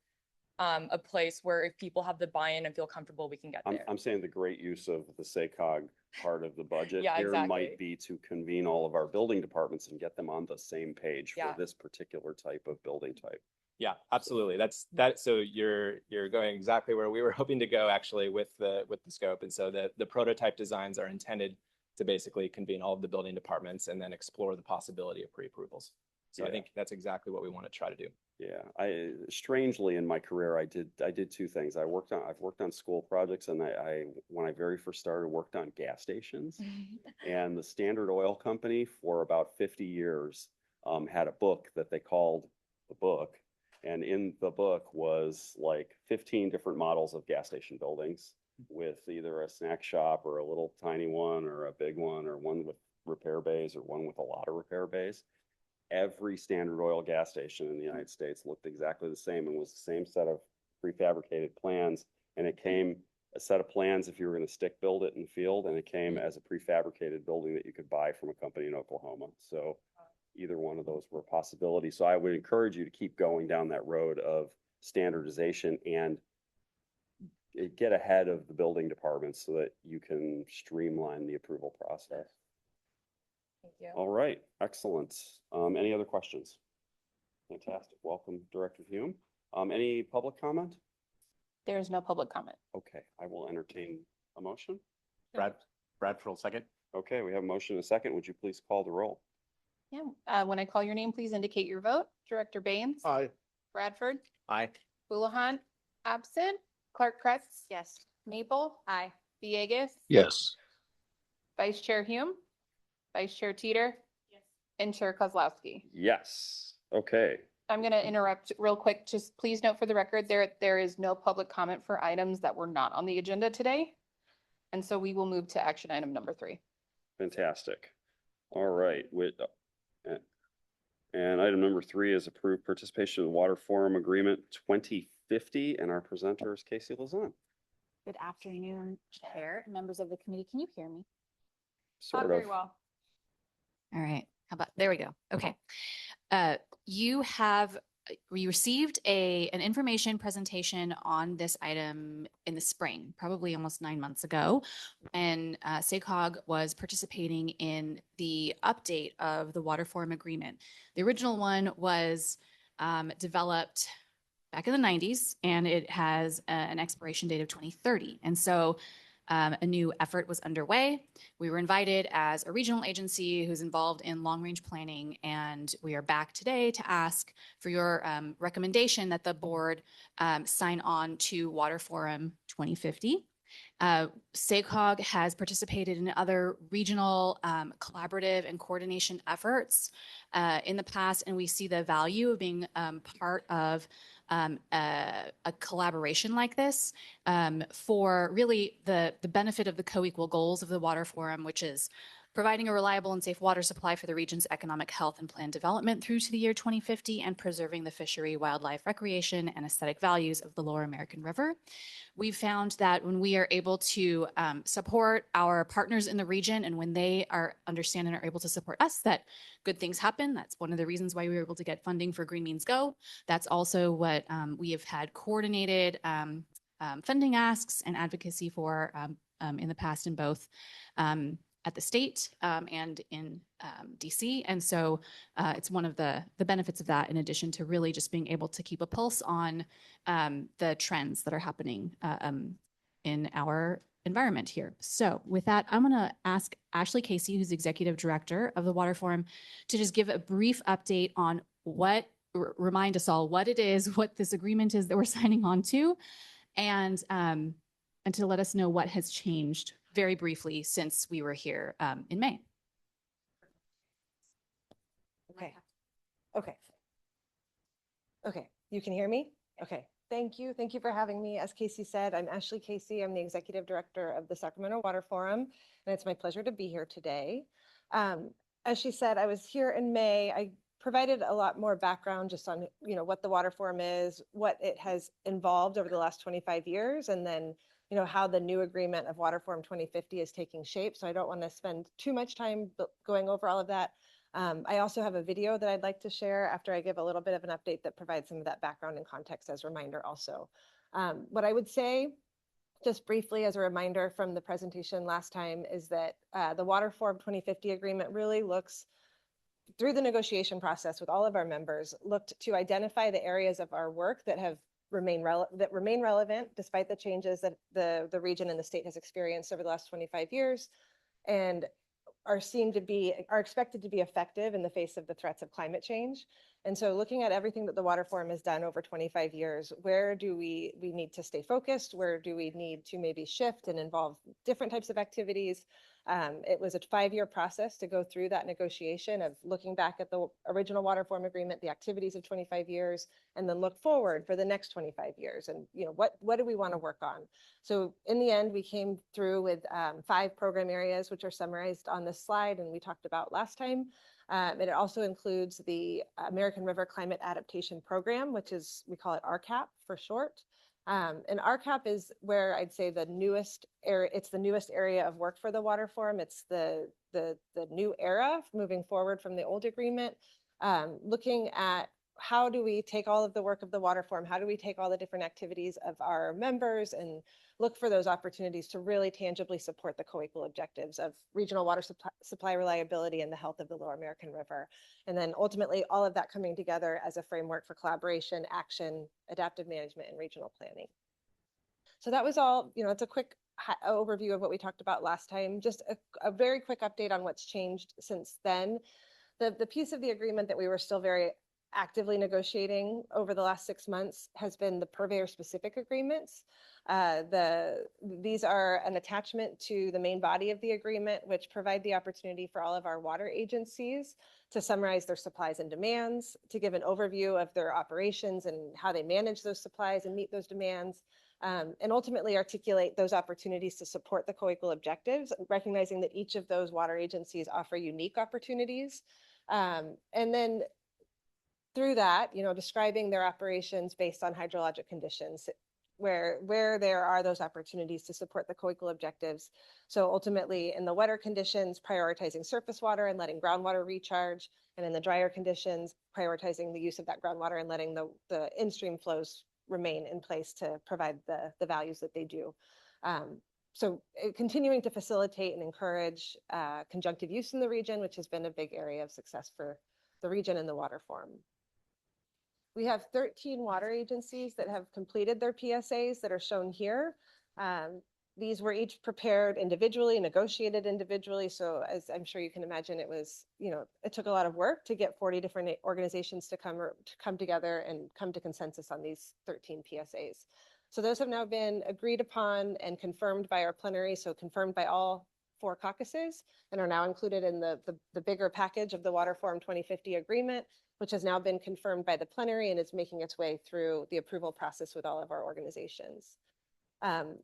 a place where if people have the buy-in and feel comfortable, we can get there. I'm saying the great use of the SACOG part of the budget Yeah, here exactly. might be to convene all of our building departments and get them on the same page for Yeah. this particular type of building type. Yeah, absolutely. That's that. So you're going exactly where we were hoping to go actually with the scope. And so the prototype designs are intended to basically convene all of the building departments and then explore the possibility of pre-approvals. So I Yeah. think that's exactly what we want to try to do. Yeah, I strangely in my career, I did two things. I've worked on school projects, and when I very first started, worked on gas stations. And the Standard Oil Company for about 50 years had a book that they called the book. And in the book was like 15 different models of gas station buildings with either a snack shop or a little tiny one or a big one or one with repair bays or one with a lot of repair bays. Every Standard Oil gas station in the United States looked exactly the same and was the same set of prefabricated plans. And it came a set of plans if you were going to stick build it in the field, and it came as a prefabricated building that you could buy from a company in Oklahoma. So either one of those were a possibility. So I would encourage you to keep going down that road of standardization and get ahead of the building departments so that you can streamline the approval process. Thank you. All right, excellent. Any other questions? Fantastic. Welcome, Director Hume. Any public comment? There is no public comment. Okay, I will entertain a motion. Bradford, second. Okay, we have a motion and a second. Would you please call the roll? Yeah, when I call your name, please indicate your vote. Director Baines? Aye. Bradford? Aye. Houlihan? Absent. Clark Kretz? Yes. Maple? Aye. Villegas? Yes. Vice Chair Hume? Vice Chair Teeter? Yes. And Chair Kozlowski. Yes. Okay. I'm going to interrupt real quick. Just please note for the record, there is no public comment for items that were not on the agenda today. And so we will move to action item number 3. Fantastic. All right. And item number 3 is approved participation in the Water Forum Agreement 2050. And our presenter is Casey Lazan. Good afternoon, Chair, and members of the committee. Can you hear me? Not Sort very of. well. All right. How about, there we go. Okay. We received an information presentation on this item in the spring, probably almost 9 months ago, and SACOG was participating in the update of the Water Forum Agreement. The original one was developed back in the 90s, and it has an expiration date of 2030. And so a new effort was underway. We were invited as a regional agency who's involved in long-range planning, and we are back today to ask for your recommendation that the board sign on to Water Forum 2050. SACOG has participated in other regional collaborative and coordination efforts in the past, and we see the value of being part of a collaboration like this for really the benefit of the co-equal goals of the Water Forum, which is providing a reliable and safe water supply for the region's economic health and planned development through to the year 2050, and preserving the fishery, wildlife, recreation, and aesthetic values of the Lower American River. We've found that when we are able to support our partners in the region, and when they understand and are able to support us, that good things happen. That's one of the reasons why we were able to get funding for Green Means Go. That's also what we have had coordinated funding asks and advocacy for in the past in both at the state and in DC. And so it's one of the benefits of that, in addition to really just being able to keep a pulse on the trends that are happening in our environment here. So with that, I'm going to ask Ashley Casey, who's Executive Director of the Water Forum, to just give a brief update on remind us all what it is, what this agreement is that we're signing on to, and to let us know what has changed very briefly since we were here in May. Okay. Okay. Okay. You can hear me? Okay. Thank you. Thank you for having me. As Casey said, I'm Ashley Casey. I'm the Executive Director of the Sacramento Water Forum, and it's my pleasure to be here today. As she said, I was here in May. I provided a lot more background just on, what the Water Forum is, what it has involved over the last 25 years, and then, how the new agreement of Water Forum 2050 is taking shape. So I don't want to spend too much time going over all of that. I also have a video that I'd like to share after I give a little bit of an update that provides some of that background and context as a reminder also. What I would say, just briefly as a reminder from the presentation last time, is that the Water Forum 2050 agreement really looks, through the negotiation process with all of our members, looked to identify the areas of our work that have remain relevant despite the changes that the region and the state has experienced over the last 25 years, and are expected to be effective in the face of the threats of climate change. And so looking at everything that the Water Forum has done over 25 years, where do we need to stay focused? Where do we need to maybe shift and involve different types of activities? It was a 5-year process to go through that negotiation of looking back at the original Water Forum agreement, the activities of 25 years, and then look forward for the next 25 years. And what do we want to work on? So in the end, we came through with 5 program areas, which are summarized on this slide and we talked about last time. And it also includes the American River Climate Adaptation Program, which is, we call it RCAP for short. And RCAP is where I'd say the newest area, it's the newest area of work for the Water Forum. It's the new era moving forward from the old agreement, looking at how do we take all of the work of the Water Forum, how do we take all the different activities of our members and look for those opportunities to really tangibly support the co-equal objectives of regional water supply reliability and the health of the Lower American River. And then ultimately all of that coming together as a framework for collaboration, action, adaptive management, and regional planning. So that was all, it's a quick overview of what we talked about last time. Just a very quick update on what's changed since then. The piece of the agreement that we were still very actively negotiating over the last 6 months has been the purveyor-specific agreements. These are an attachment to the main body of the agreement, which provide the opportunity for all of our water agencies to summarize their supplies and demands, to give an overview of their operations and how they manage those supplies and meet those demands, and ultimately articulate those opportunities to support the co-equal objectives, recognizing that each of those water agencies offer unique opportunities. And then through that, describing their operations based on hydrologic conditions, where there are those opportunities to support the co-equal objectives. So ultimately, in the wetter conditions, prioritizing surface water and letting groundwater recharge, and in the drier conditions, prioritizing the use of that groundwater and letting the in-stream flows remain in place to provide the values that they do. So continuing to facilitate and encourage conjunctive use in the region, which has been a big area of success for the region and the Water Forum. We have 13 water agencies that have completed their PSAs that are shown here. These were each prepared individually, negotiated individually. So as I'm sure you can imagine, it was, it took a lot of work to get 40 different organizations to come together and come to consensus on these 13 PSAs. So those have now been agreed upon and confirmed by our plenary, so confirmed by all 4 caucuses, and are now included in the bigger package of the Water Forum 2050 agreement, which has now been confirmed by the plenary and is making its way through the approval process with all of our organizations.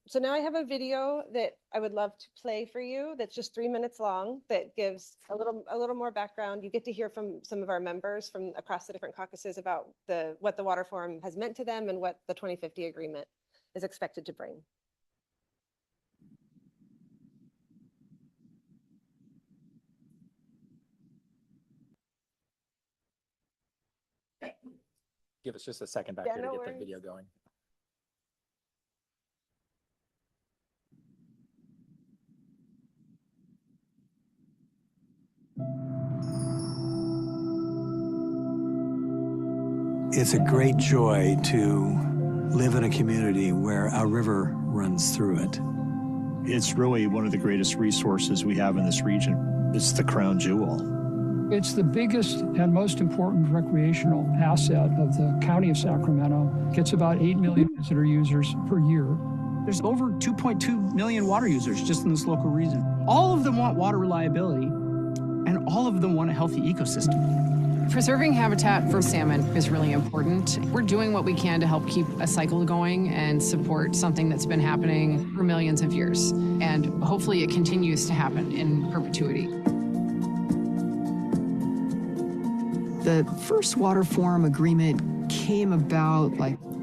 So now I have a video that I would love to play for you that's just 3 minutes long, that gives a little more background. You get to hear from some of our members from across the different caucuses about what the Water Forum has meant to them and what the 2050 agreement is expected to bring. Give us just a second back Yeah, here to no get worries. the video going. It's a great joy to live in a community where a river runs through it. It's really one of the greatest resources we have in this region. It's the crown jewel. It's the biggest and most important recreational asset of the county of Sacramento. Gets about 8 million visitor users per year. There's over 2.2 million water users just in this local region. All of them want water reliability, and all of them want a healthy ecosystem. Preserving habitat for salmon is really important. We're doing what we can to help keep a cycle going and support something that's been happening for millions of years. And hopefully it continues to happen in perpetuity. The first Water Forum agreement came about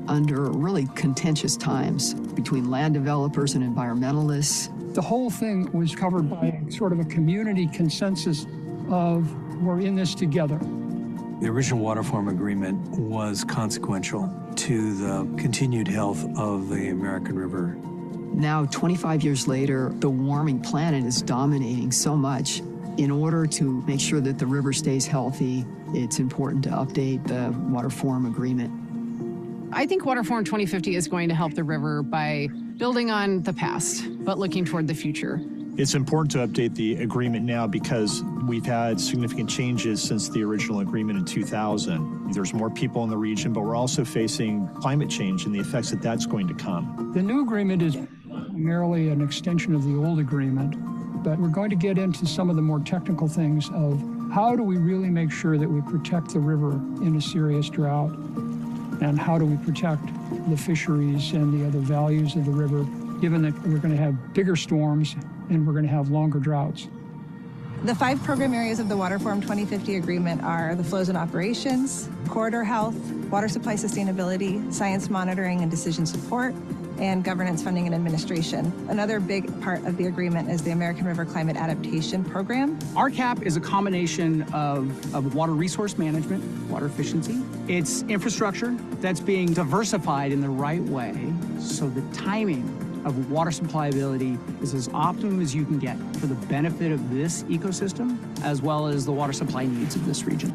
under really contentious times between land developers and environmentalists. The whole thing was covered by sort of a community consensus of we're in this together. The original Water Forum agreement was consequential to the continued health of the American River. Now, 25 years later, the warming planet is dominating so much. In order to make sure that the river stays healthy, it's important to update the Water Forum agreement. I think Water Forum 2050 is going to help the river by building on the past, but looking toward the future. It's important to update the agreement now because we've had significant changes since the original agreement in 2000. There's more people in the region, but we're also facing climate change and the effects that that's going to come. The new agreement is merely an extension of the old agreement, but we're going to get into some of the more technical things of how do we really make sure that we protect the river in a serious drought, and how do we protect the fisheries and the other values of the river, given that we're going to have bigger storms and we're going to have longer droughts. The 5 program areas of the Water Forum 2050 agreement are the flows and operations, corridor health, water supply sustainability, science monitoring and decision support, and governance, funding, and administration. Another big part of the agreement is the American River Climate Adaptation Program. RCAP is a combination of water resource management, water efficiency. It's infrastructure that's being diversified in the right way, so the timing of water supplyability is as optimum as you can get for the benefit of this ecosystem, as well as the water supply needs of this region.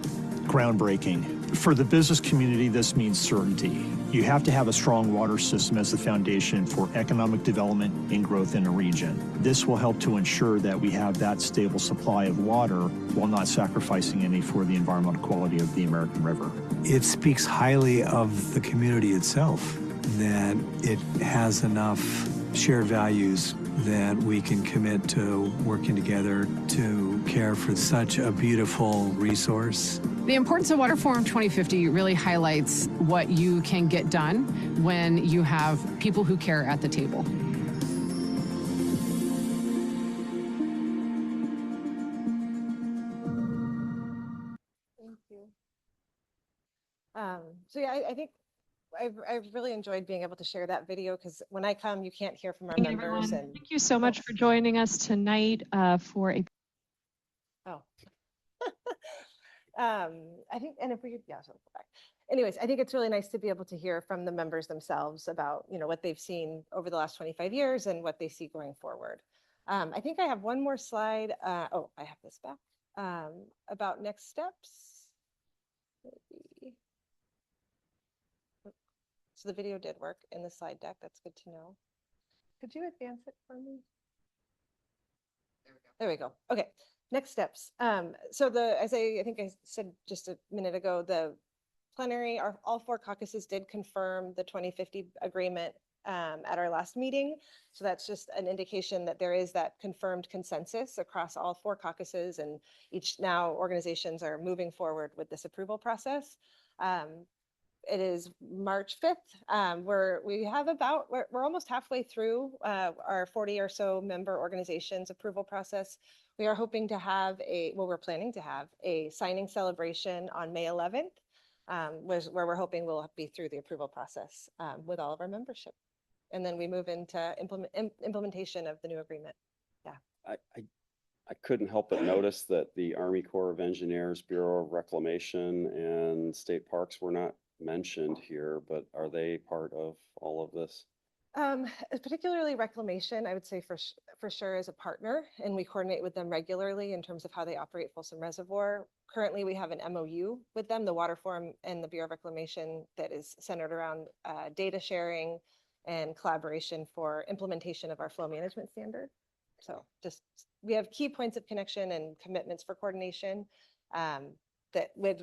Groundbreaking. For the business community, this means certainty. You have to have a strong water system as the foundation for economic development and growth in a region. This will help to ensure that we have that stable supply of water while not sacrificing any for the environmental quality of the American River. It speaks highly of the community itself, that it has enough shared values that we can commit to working together to care for such a beautiful resource. The importance of Water Forum 2050 really highlights what you can get done when you have people who care at the table. Thank you. So yeah, I think I've really enjoyed being able to share that video because when I come, you can't hear from our members. And thank you so much for joining us tonight for a. Oh. I think, and if we could, yeah, so go back. Anyways, I think it's really nice to be able to hear from the members themselves about, what they've seen over the last 25 years and what they see going forward. I think I have one more slide. Oh, I have this back about next steps. Maybe. So the video did work in the slide deck. That's good to know. Could you advance it for me? There we go. Okay. Next steps. So as I think I said just a minute ago, the plenary, all 4 caucuses did confirm the 2050 agreement at our last meeting. So that's just an indication that there is that confirmed consensus across all 4 caucuses, and each now organizations are moving forward with this approval process. It is March 5th. We're almost halfway through our 40 or so member organizations approval process. We are hoping to have we're planning to have a signing celebration on May 11th, where we're hoping we'll be through the approval process with all of our membership. And then we move into implementation of the new agreement. Yeah. I couldn't help but notice that the Army Corps of Engineers, Bureau of Reclamation, and State Parks were not mentioned here, but are they part of all of this? Particularly reclamation, I would say for sure is a partner, and we coordinate with them regularly in terms of how they operate Folsom Reservoir. Currently, we have an MOU with them, the Water Forum and the Bureau of Reclamation, that is centered around data sharing and collaboration for implementation of our flow management standard. So just, we have key points of connection and commitments for coordination that with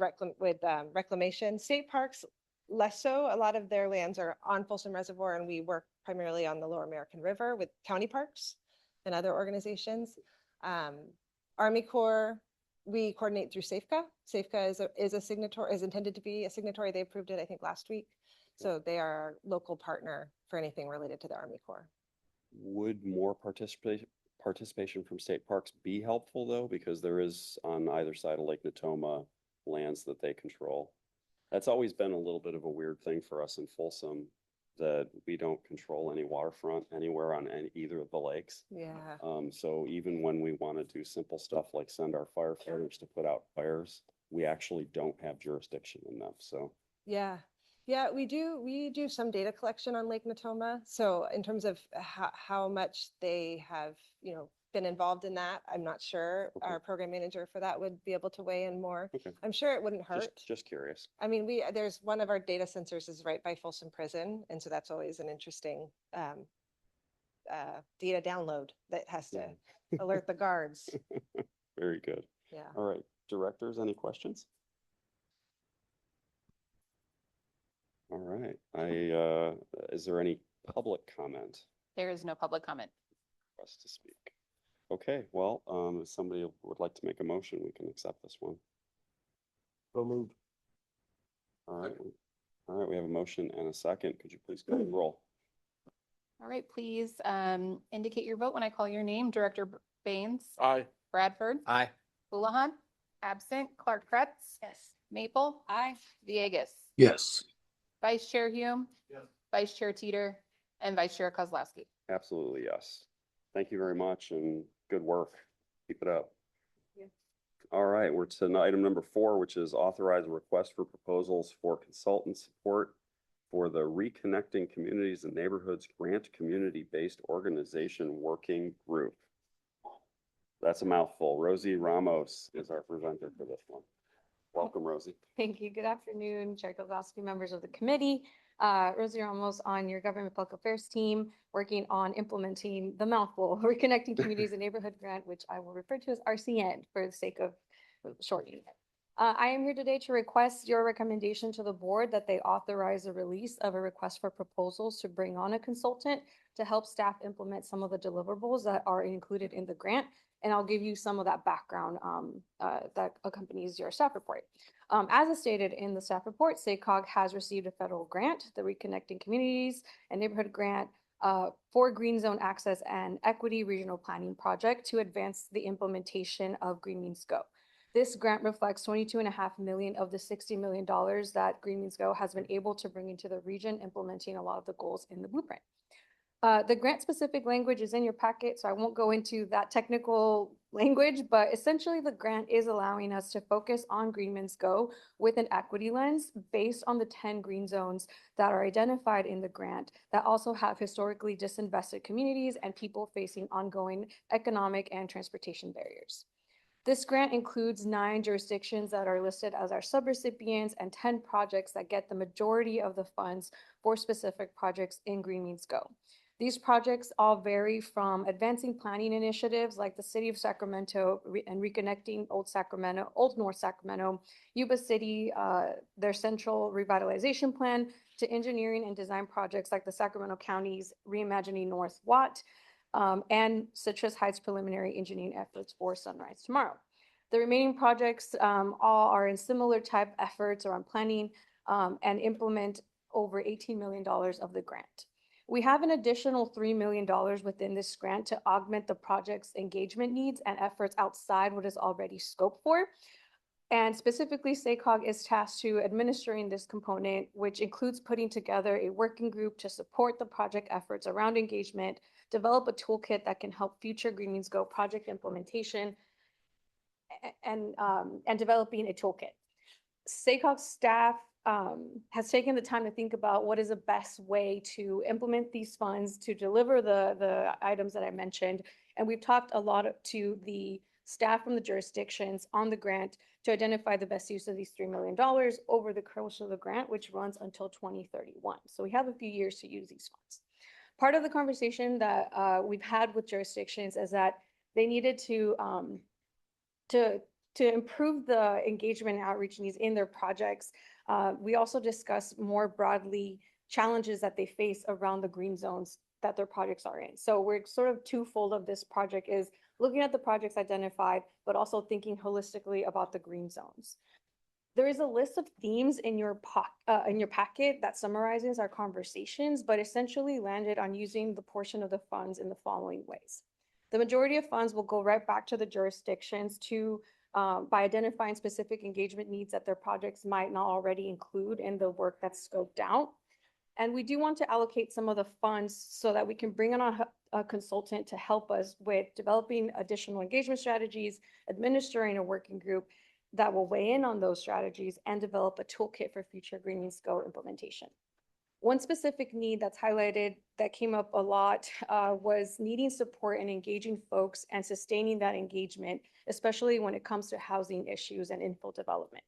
reclamation. State parks, less so. A lot of their lands are on Folsom Reservoir, and we work primarily on the Lower American River with county parks and other organizations. Army Corps, we coordinate through SAFCA. SAFCA is a signatory, is intended to be a signatory. They approved it, I think, last week. So they are our local partner for anything related to the Army Corps. Would more participation from state parks be helpful though? Because there is on either side of Lake Natoma lands that they control. That's always been a little bit of a weird thing for us in Folsom, that we don't control any waterfront anywhere on either of the lakes. Yeah. So even when we want to do simple stuff like send our firefighters to put out fires, we actually don't have jurisdiction enough. So Yeah. Yeah, we do some data collection on Lake Natoma. So in terms of how much they have, been involved in that, I'm not sure. Okay. Our program manager for that would be able to weigh in more. Okay. I'm sure it wouldn't hurt. Just curious. I mean, there's one of our data sensors is right by Folsom Prison, and so that's always an interesting data download that has to alert the guards. Very good. Yeah. All right, directors, any questions? All right, is there any public comment? There is no public comment. For us to speak. Okay, well, if somebody would like to make a motion, we can accept this one. So moved. All right, we have a motion and a second. Could you please call the roll? All right, please indicate your vote when I call your name. Director Baines. Aye. Bradford. Aye. Houlihan. Absent. Clark Kretz. Yes. Maple. Aye. Villegas. Yes. Vice Chair Hume. Yes. Vice Chair Teeter. And Vice Chair Kozlowski. Absolutely, yes. Thank you very much and good work. Keep it up. Thank you. All right, we're to item number 4, which is authorize a request for proposals for consultant support for the Reconnecting Communities and Neighborhoods Grant Community-Based Organization Working Group. That's a mouthful. Rosie Ramos is our presenter for this one. Welcome, Rosie. Thank you. Good afternoon, Chair Kozlowski, members of the committee. Rosie Ramos on your Government Public Affairs team, working on implementing the mouthful, Reconnecting Communities and Neighborhood Grant, which I will refer to as RCN for the sake of shortening it. I am here today to request your recommendation to the board that they authorize the release of a request for proposals to bring on a consultant to help staff implement some of the deliverables that are included in the grant. And I'll give you some of that background that accompanies your staff report. As stated in the staff report, SACOG has received a federal grant, the Reconnecting Communities and Neighborhood Grant, for Green Zone Access and Equity Regional Planning Project to advance the implementation of Green Means Go. This grant reflects $22.5 million of the $60 million that Green Means Go has been able to bring into the region, implementing a lot of the goals in the blueprint. The grant specific language is in your packet, so I won't go into that technical language, but essentially the grant is allowing us to focus on Green Means Go with an equity lens based on the 10 green zones that are identified in the grant that also have historically disinvested communities and people facing ongoing economic and transportation barriers. This grant includes 9 jurisdictions that are listed as our subrecipients and 10 projects that get the majority of the funds for specific projects in Green Means Go. These projects all vary from advancing planning initiatives like the City of Sacramento and reconnecting Old North Sacramento, Yuba City, their central revitalization plan, to engineering and design projects like the Sacramento County's Reimagining North Watt, and Citrus Heights preliminary engineering efforts for Sunrise Tomorrow. The remaining projects all are in similar type efforts around planning and implement over $18 million of the grant. We have an additional $3 million within this grant to augment the project's engagement needs and efforts outside what is already scoped for. And specifically, SACOG is tasked to administering this component, which includes putting together a working group to support the project efforts around engagement, develop a toolkit that can help future Green Means Go project implementation, and developing a toolkit. SACOG staff has taken the time to think about what is the best way to implement these funds to deliver the items that I mentioned And we've talked a lot to the staff from the jurisdictions on the grant to identify the best use of these $3 million over the course of the grant, which runs until 2031. So we have a few years to use these funds. Part of the conversation that we've had with jurisdictions is that they needed to improve the engagement and outreach needs in their projects. We also discussed more broadly challenges that they face around the green zones that their projects are in. So we're sort of twofold of this project is looking at the projects identified, but also thinking holistically about the green zones. There is a list of themes in your packet that summarizes our conversations, but essentially landed on using the portion of the funds in the following ways. The majority of funds will go right back to the jurisdictions by identifying specific engagement needs that their projects might not already include in the work that's scoped out. And we do want to allocate some of the funds so that we can bring on a consultant to help us with developing additional engagement strategies, administering a working group that will weigh in on those strategies and develop a toolkit for future Green Means Go implementation. One specific need that's highlighted that came up a lot was needing support and engaging folks and sustaining that engagement, especially when it comes to housing issues and infill development.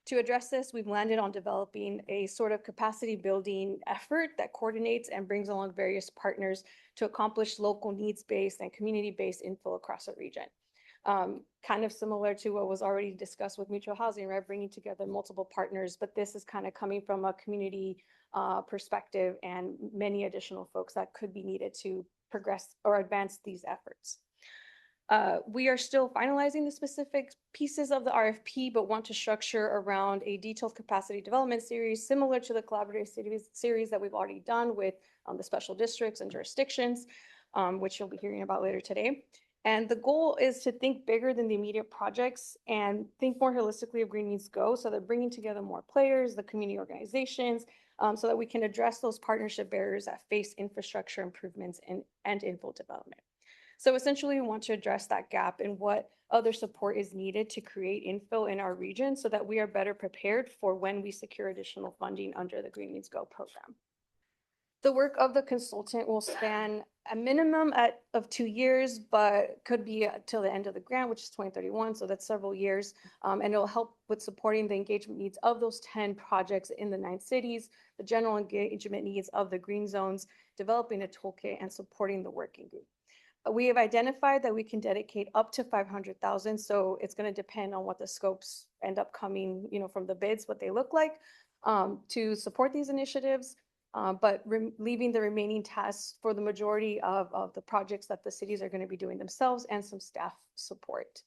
To address this, we've landed on developing a sort of capacity building effort that coordinates and brings along various partners to accomplish local needs-based and community-based infill across a region. Kind of similar to what was already discussed with mutual housing, right? Bringing together multiple partners, but this is kind of coming from a community perspective and many additional folks that could be needed to progress or advance these efforts. We are still finalizing the specific pieces of the RFP, but want to structure around a detailed capacity development series similar to the collaborative series that we've already done with the special districts and jurisdictions, which you'll be hearing about later today. And the goal is to think bigger than the immediate projects and think more holistically of Green Means Go, so that bringing together more players, the community organizations, so that we can address those partnership barriers that face infrastructure improvements and infill development. So essentially, we want to address that gap in what other support is needed to create infill in our region so that we are better prepared for when we secure additional funding under the Green Means Go program. The work of the consultant will span a minimum of 2 years, but could be till the end of the grant, which is 2031. So that's several years. And it'll help with supporting the engagement needs of those 10 projects in the 9 cities, the general engagement needs of the green zones, developing a toolkit and supporting the working group. We have identified that we can dedicate up to 500,000. So it's going to depend on what the scopes end up coming, from the bids, what they look like, to support these initiatives. But leaving the remaining tasks for the majority of the projects that the cities are going to be doing themselves and some staff support.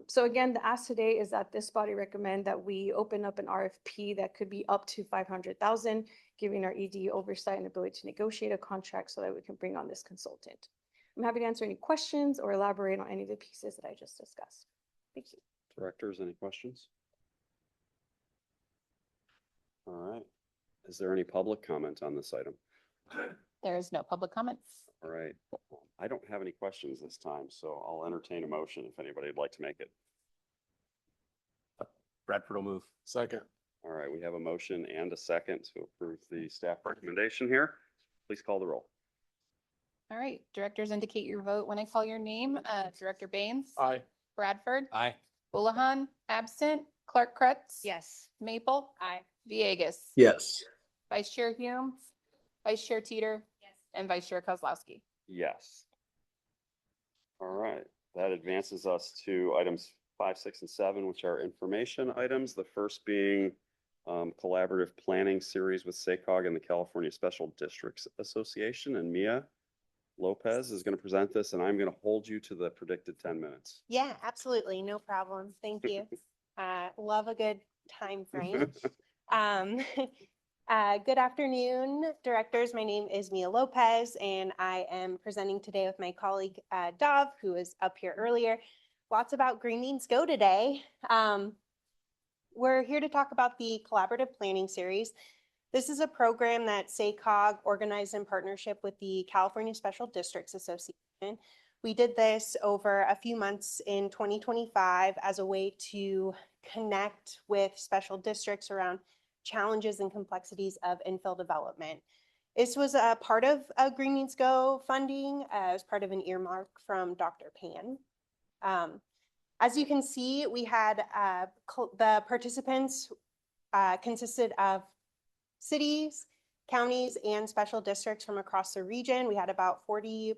So again, the ask today is that this body recommend that we open up an RFP that could be up to 500,000, giving our ED oversight and ability to negotiate a contract so that we can bring on this consultant. I'm happy to answer any questions or elaborate on any of the pieces that I just discussed. Thank you. Directors, any questions? All right. Is there any public comment on this item? There is no public comments. All right. I don't have any questions this time, so I'll entertain a motion if anybody would like to make it. Bradford will move. Second. All right, we have a motion and a second to approve the staff recommendation here. Please call the roll. All right, directors indicate your vote when I call your name. Director Baines? Aye. Bradford? Aye. Houlihan, absent. Clark Kretz? Yes. Maple? Aye. Villegas? Yes. Vice Chair Hume? Vice Chair Teeter? Yes. And Vice Chair Kozlowski? Yes. All right, that advances us to items 5, 6, and 7, which are information items. The first being collaborative planning series with SACOG and the California Special Districts Association. And Mia Lopez is going to present this, and I'm going to hold you to the predicted 10 minutes. Yeah, absolutely. No problem. Thank you. Love a good time frame. Good afternoon, directors. My name is Mia Lopez, and I am presenting today with my colleague, Dov, who was up here earlier. Lots about Green Means Go today. We're here to talk about the Collaborative Planning Series. This is a program that SACOG organized in partnership with the California Special Districts Association. We did this over a few months in 2025 as a way to connect with special districts around challenges and complexities of infill development. This was a part of Green Means Go funding as part of an earmark from Dr. Pan. As you can see, we had the participants consisted of cities, counties, and special districts from across the region. We had about 40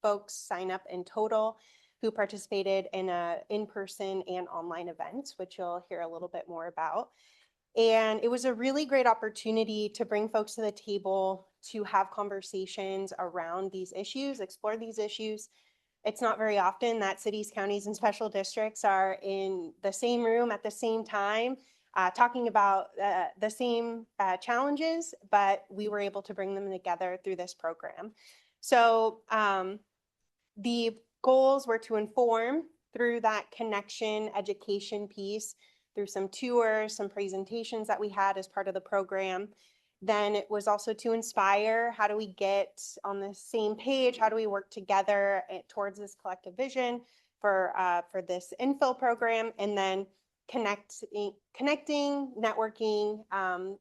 folks sign up in total who participated in in-person and online events, which you'll hear a little bit more about. And it was a really great opportunity to bring folks to the table to have conversations around these issues, explore these issues. It's not very often that cities, counties, and special districts are in the same room at the same time, talking about the same challenges, but we were able to bring them together through this program. So the goals were to inform through that connection education piece, through some tours, some presentations that we had as part of the program. Then it was also to inspire. How do we get on the same page? How do we work together towards this collective vision for this infill program? And then connecting, networking.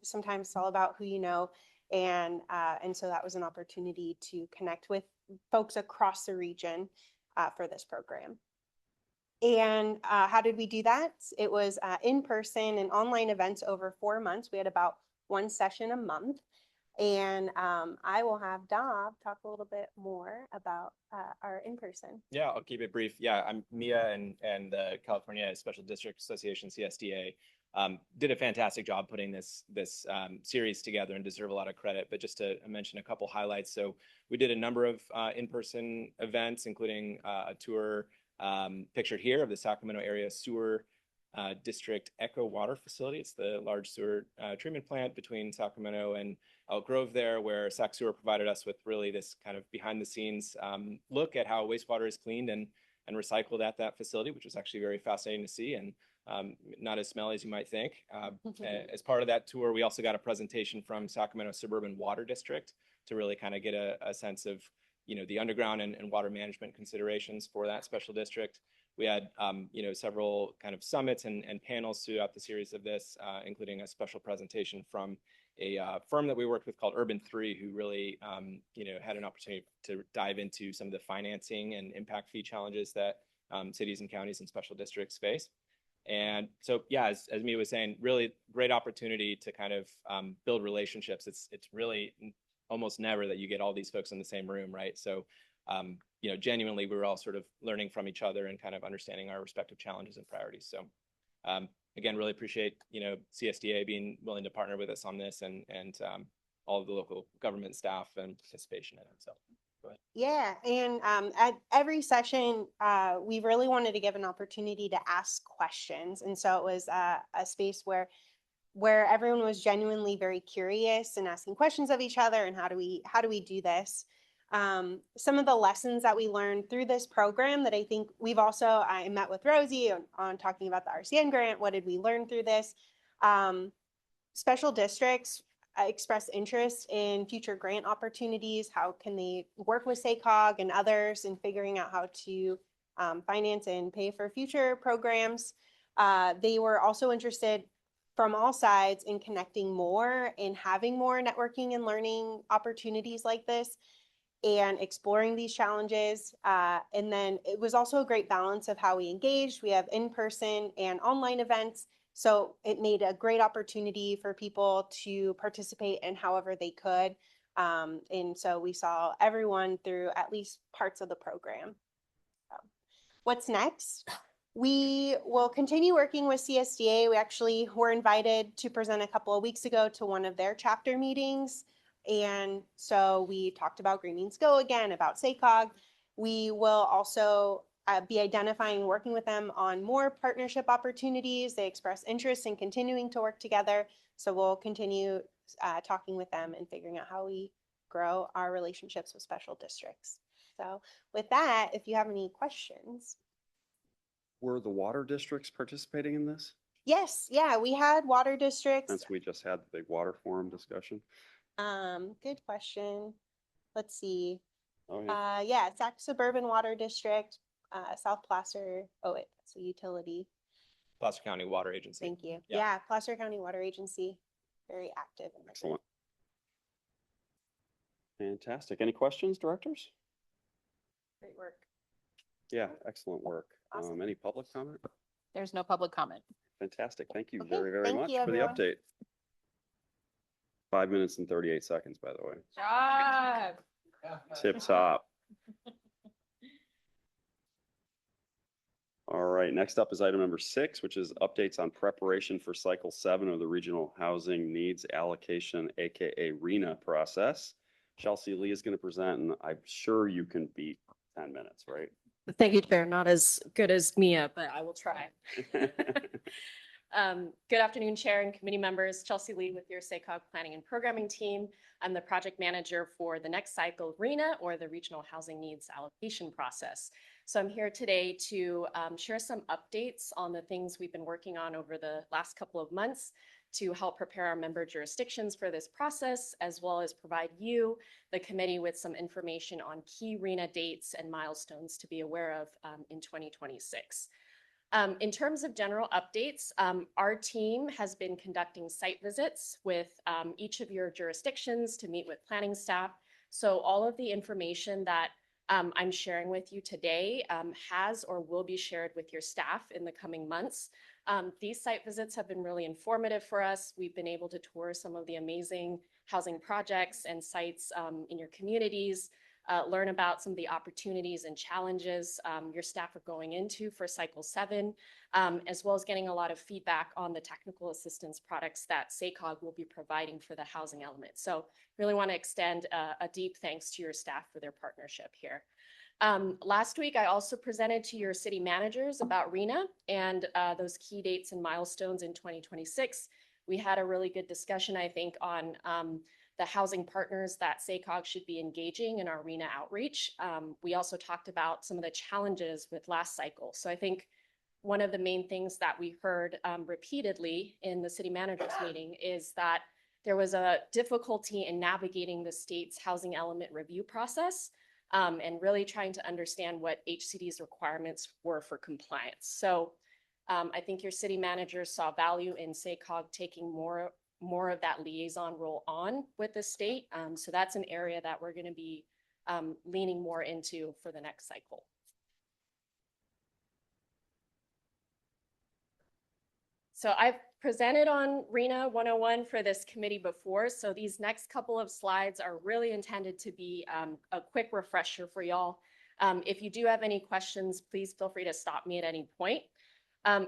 Sometimes it's all about who you know. And so that was an opportunity to connect with folks across the region for this program. And how did we do that? It was in-person and online events over 4 months. We had about one session a month. And I will have Dov talk a little bit more about our in-person. Yeah, I'll keep it brief. Yeah, I'm Mia and the California Special District Association, CSDA, did a fantastic job putting this series together and deserve a lot of credit. But just to mention a couple highlights. So we did a number of in-person events, including a tour pictured here of the Sacramento Area Sewer District Echo Water Facility. It's the large sewer treatment plant between Sacramento and Elk Grove there, where Sac Sewer provided us with really this kind of behind the scenes look at how wastewater is cleaned and recycled at that facility, which was actually very fascinating to see and not as smelly as you might think. As part of that tour, we also got a presentation from Sacramento Suburban Water District to really kind of get a sense of the underground and water management considerations for that special district. We had, several kind of summits and panels throughout the series of this, including a special presentation from a firm that we worked with called Urban 3, who really, had an opportunity to dive into some of the financing and impact fee challenges that cities and counties and special districts face. And so, yeah, as Mia was saying, really great opportunity to kind of build relationships. It's really almost never that you get all these folks in the same room, right? So, genuinely, we were all sort of learning from each other and kind of understanding our respective challenges and priorities. So, again, really appreciate, CSDA being willing to partner with us on this and all of the local government staff and participation in it. So, go ahead. Yeah, and at every session, we really wanted to give an opportunity to ask questions. And so it was a space where everyone was genuinely very curious and asking questions of each other and how do we do this? Some of the lessons that we learned through this program that I think I met with Rosie on talking about the RCN grant. What did we learn through this? Special districts express interest in future grant opportunities. How can they work with SACOG and others in figuring out how to finance and pay for future programs? They were also interested from all sides in connecting more and having more networking and learning opportunities like this and exploring these challenges. And then it was also a great balance of how we engaged. We have in-person and online events. So it made a great opportunity for people to participate in however they could. And so we saw everyone through at least parts of the program. What's next? We will continue working with CSDA. We actually were invited to present a couple of weeks ago to one of their chapter meetings. And so we talked about Green Means Go again, about SACOG. We will also be identifying and working with them on more partnership opportunities. They express interest in continuing to work together. So we'll continue talking with them and figuring out how we grow our relationships with special districts. So with that, if you have any questions. Were the water districts participating in this? Yes, yeah, we had water districts. Since we just had the big water forum discussion. Good question. Let's see. Oh, yeah. Yeah, Sac Suburban Water District, South Placer. Oh, wait, that's a utility. Placer County Water Agency. Thank you. Yeah, Placer County Water Agency, very active. Excellent. Fantastic. Any questions, directors? Great work. Yeah, excellent work. Awesome. Any public comment? There's no public comment. Fantastic. Thank you Okay, very, very thank much you, for the everyone. update. 5 minutes and 38 seconds, by the way. Job. Tip top. All right, next up is item number 6, which is updates on preparation for cycle 7 of the Regional Housing Needs Allocation, AKA RENA process. Chelsea Lee is going to present, and I'm sure you can beat 10 minutes, right? Thank you, Chair. Not as good as Mia, but I will try. Good afternoon, Chair and committee members. Chelsea Lee with your SACOG Planning and Programming team. I'm the project manager for the next cycle RENA, or the Regional Housing Needs Allocation process. So I'm here today to share some updates on the things we've been working on over the last couple of months to help prepare our member jurisdictions for this process, as well as provide you, the committee, with some information on key RENA dates and milestones to be aware of in 2026. In terms of general updates, our team has been conducting site visits with each of your jurisdictions to meet with planning staff. So all of the information that I'm sharing with you today has or will be shared with your staff in the coming months. These site visits have been really informative for us. We've been able to tour some of the amazing housing projects and sites in your communities, learn about some of the opportunities and challenges your staff are going into for cycle 7, as well as getting a lot of feedback on the technical assistance products that SACOG will be providing for the housing element. So really want to extend a deep thanks to your staff for their partnership here. Last week, I also presented to your city managers about RENA and those key dates and milestones in 2026. We had a really good discussion, I think, on the housing partners that SACOG should be engaging in our RENA outreach. We also talked about some of the challenges with last cycle. So I think one of the main things that we heard repeatedly in the city managers meeting is that there was a difficulty in navigating the state's housing element review process and really trying to understand what HCD's requirements were for compliance. So I think your city managers saw value in SACOG taking more of that liaison role on with the state. So that's an area that we're going to be leaning more into for the next cycle. So I've presented on RENA 101 for this committee before. So these next couple of slides are really intended to be a quick refresher for y'all. If you do have any questions, please feel free to stop me at any point.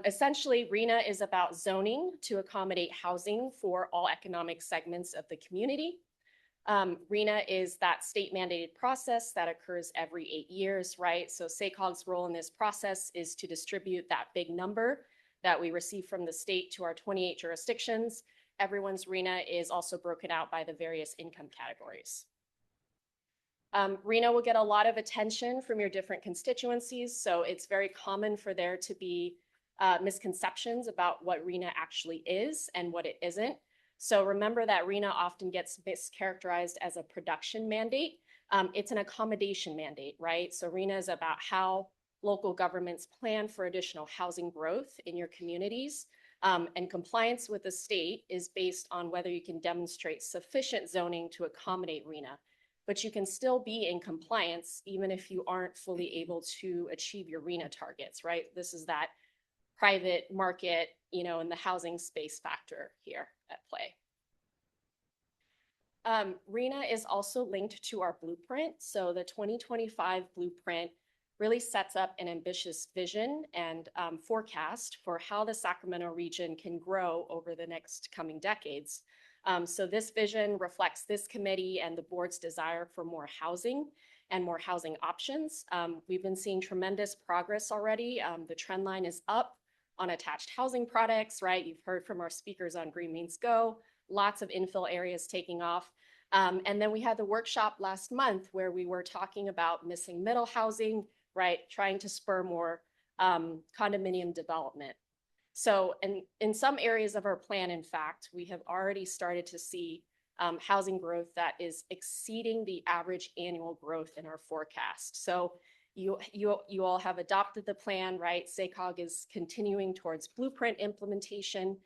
Essentially, RENA is about zoning to accommodate housing for all economic segments of the community. RENA is that state mandated process that occurs every 8 years, right? So SACOG's role in this process is to distribute that big number that we receive from the state to our 28 jurisdictions. Everyone's RENA is also broken out by the various income categories. RENA will get a lot of attention from your different constituencies, so it's very common for there to be misconceptions about what RENA actually is and what it isn't. So remember that RENA often gets mischaracterized as a production mandate. It's an accommodation mandate, right? So RENA is about how local governments plan for additional housing growth in your communities. And compliance with the state is based on whether you can demonstrate sufficient zoning to accommodate RENA. But you can still be in compliance even if you aren't fully able to achieve your RENA targets, right? This is that private market, and the housing space factor here at play. RENA is also linked to our blueprint. So the 2025 blueprint really sets up an ambitious vision and forecast for how the Sacramento region can grow over the next coming decades. So this vision reflects this committee and the board's desire for more housing and more housing options. We've been seeing tremendous progress already. The trend line is up on attached housing products, right? You've heard from our speakers on Green Means Go, lots of infill areas taking off. And then we had the workshop last month where we were talking about missing middle housing, right? Trying to spur more condominium development. So in some areas of our plan, in fact, we have already started to see housing growth that is exceeding the average annual growth in our forecast. So you all have adopted the plan, right? SACOG is continuing towards blueprint implementation.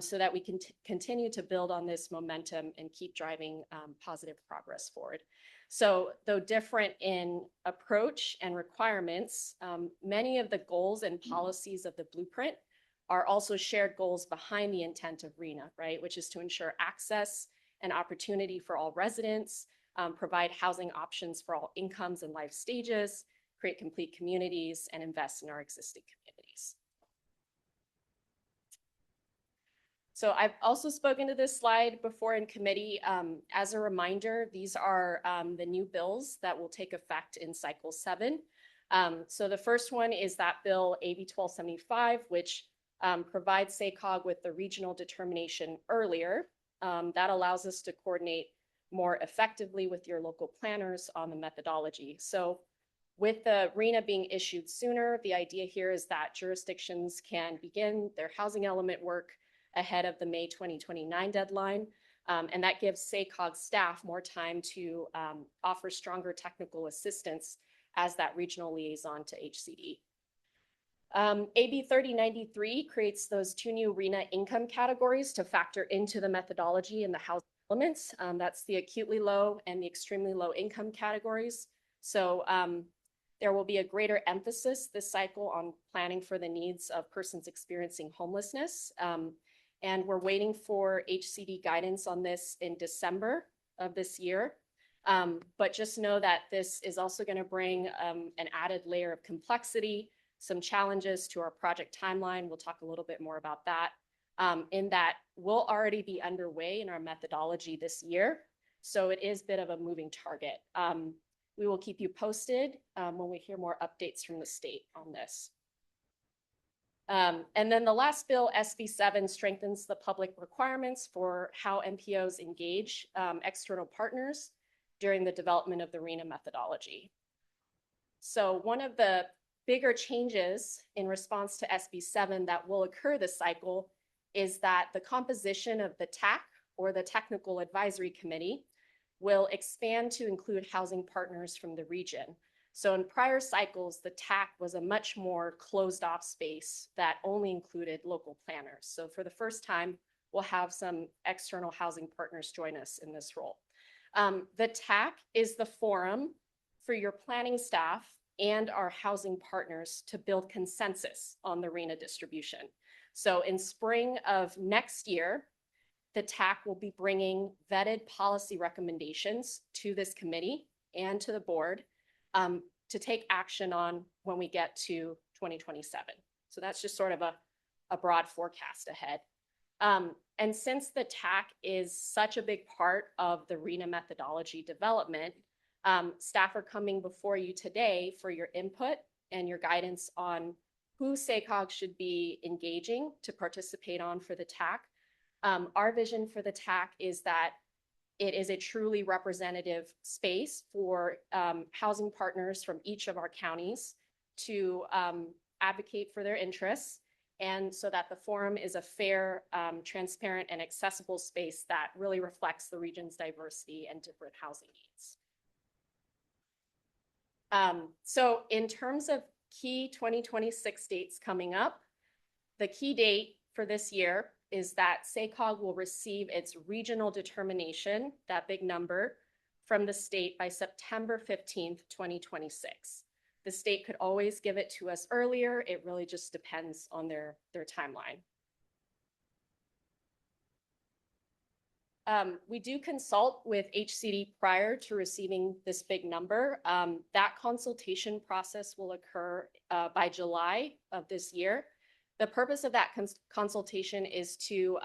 so that we can continue to build on this momentum and keep driving positive progress forward. So though different in approach and requirements, many of the goals and policies of the blueprint are also shared goals behind the intent of RHNA, right? Which is to ensure access and opportunity for all residents, provide housing options for all incomes and life stages, create complete communities, and invest in our existing communities. So I've also spoken to this slide before in committee. As a reminder, these are the new bills that will take effect in cycle 7. So the first one is that bill AB 1275, which provides SACOG with the regional determination earlier. That allows us to coordinate more effectively with your local planners on the methodology. So with the RHNA being issued sooner, the idea here is that jurisdictions can begin their housing element work ahead of the May 2029 deadline. And that gives SACOG staff more time to offer stronger technical assistance as that regional liaison to HCD. AB 3093 creates those 2 new RHNA income categories to factor into the methodology and the housing elements. That's the acutely low and the extremely low income categories. So there will be a greater emphasis this cycle on planning for the needs of persons experiencing homelessness. And we're waiting for HCD guidance on this in December of this year. But just know that this is also going to bring an added layer of complexity, some challenges to our project timeline. We'll talk a little bit more about that. In that we'll already be underway in our methodology this year. So it is a bit of a moving target. We will keep you posted when we hear more updates from the state on this. And then the last bill, SB 7, strengthens the public requirements for how MPOs engage external partners during the development of the RHNA methodology. So one of the bigger changes in response to SB 7 that will occur this cycle is that the composition of the TAC, or the Technical Advisory Committee, will expand to include housing partners from the region. So in prior cycles, the TAC was a much more closed off space that only included local planners. So for the first time, we'll have some external housing partners join us in this role. The TAC is the forum for your planning staff and our housing partners to build consensus on the RHNA distribution. So in spring of next year, the TAC will be bringing vetted policy recommendations to this committee and to the board to take action on when we get to 2027. So that's just sort of a broad forecast ahead. And since the TAC is such a big part of the RHNA methodology development, staff are coming before you today for your input and your guidance on who SACOG should be engaging to participate on for the TAC. Our vision for the TAC is that it is a truly representative space for housing partners from each of our counties to advocate for their interests, and so that the forum is a fair, transparent, and accessible space that really reflects the region's diversity and different housing needs. So in terms of key 2026 dates coming up, the key date for this year is that SACOG will receive its regional determination, that big number, from the state by September 15th, 2026. The state could always give it to us earlier. It really just depends on their timeline. We do consult with HCD prior to receiving this big number. That consultation process will occur by July of this year. The purpose of that consultation is to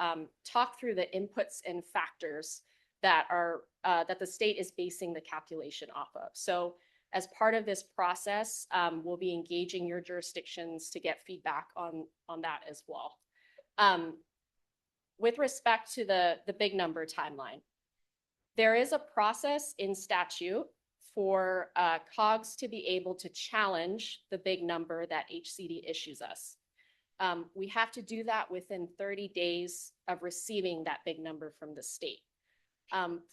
talk through the inputs and factors that are that the state is basing the calculation off of. So as part of this process, we'll be engaging your jurisdictions to get feedback on that as well. With respect to the big number timeline, there is a process in statute for COGS to be able to challenge the big number that HCD issues us. We have to do that within 30 days of receiving that big number from the state.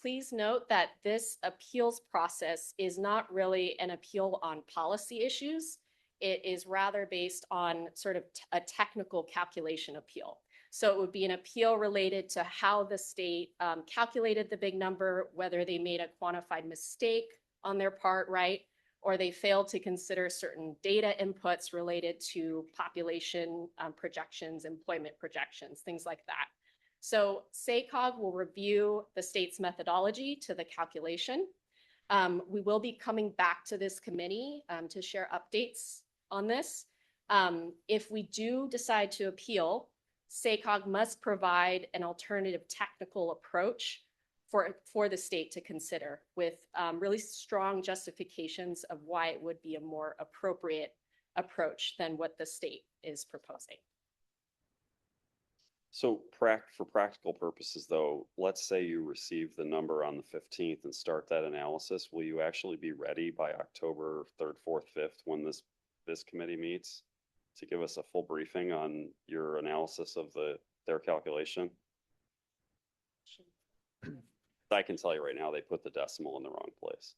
Please note that this appeals process is not really an appeal on policy issues. It is rather based on sort of a technical calculation appeal. So it would be an appeal related to how the state calculated the big number, whether they made a quantified mistake on their part, right? Or they failed to consider certain data inputs related to population projections, employment projections, things like that. So SACOG will review the state's methodology to the calculation. We will be coming back to this committee to share updates on this. If we do decide to appeal, SACOG must provide an alternative technical approach for the state to consider with really strong justifications of why it would be a more appropriate approach than what the state is proposing. So for practical purposes though, let's say you receive the number on the 15th and start that analysis. Will you actually be ready by October 3rd, 4th, 5th when this committee meets to give us a full briefing on your analysis of their calculation? I can tell you right now, they put the decimal in the wrong place.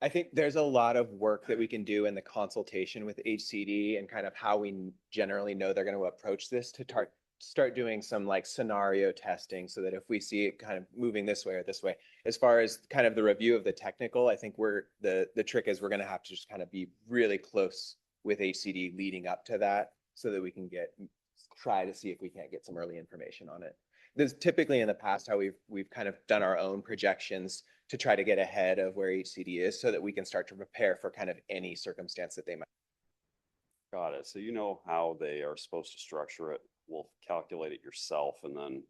I think there's a lot of work that we can do in the consultation with HCD and kind of how we generally know they're going to approach this to start doing some like scenario testing so that if we see it kind of moving this way or this way, as far as kind of the review of the technical, I think the trick is we're going to have to just kind of be really close with HCD leading up to that so that we can try to see if we can't get some early information on it. This typically in the past how we've kind of done our own projections to try to get ahead of where HCD is so that we can start to prepare for kind of any circumstance that they might. Got it. So you know how they are supposed to structure it. We'll calculate it yourself and then.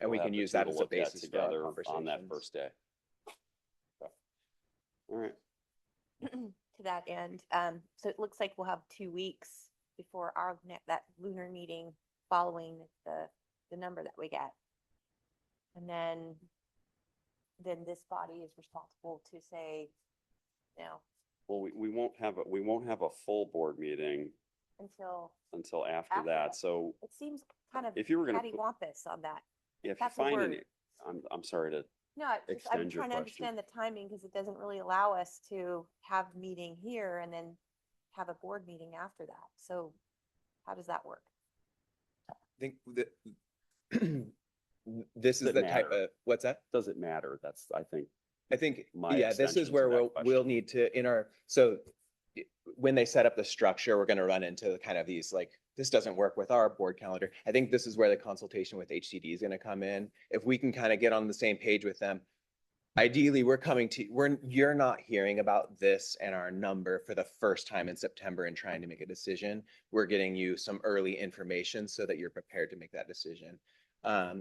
And we can use that as a basis for our together conversations. on that first day. Okay. All right. To that end, so it looks like we'll have 2 weeks before that lunar meeting following the number that we get. And then this body is responsible to say, Well, we won't have a full board meeting until after that. So it seems kind of if you were going to cattywampus on that. if That's you a find word. any, I'm sorry to No, I'm extend your trying to question. understand the timing because it doesn't really allow us to have meeting here and then have a board meeting after that. So how does that work? I think this is Does it the type matter? of, what's that? Does it matter? That's, I think my yeah, this extension is to where that we'll question. need to, when they set up the structure, we're going to run into kind of these like, this doesn't work with our board calendar. I think this is where the consultation with HCD is going to come in. If we can kind of get on the same page with them, ideally you're not hearing about this and our number for the first time in September and trying to make a decision. We're getting you some early information so that you're prepared to make that decision.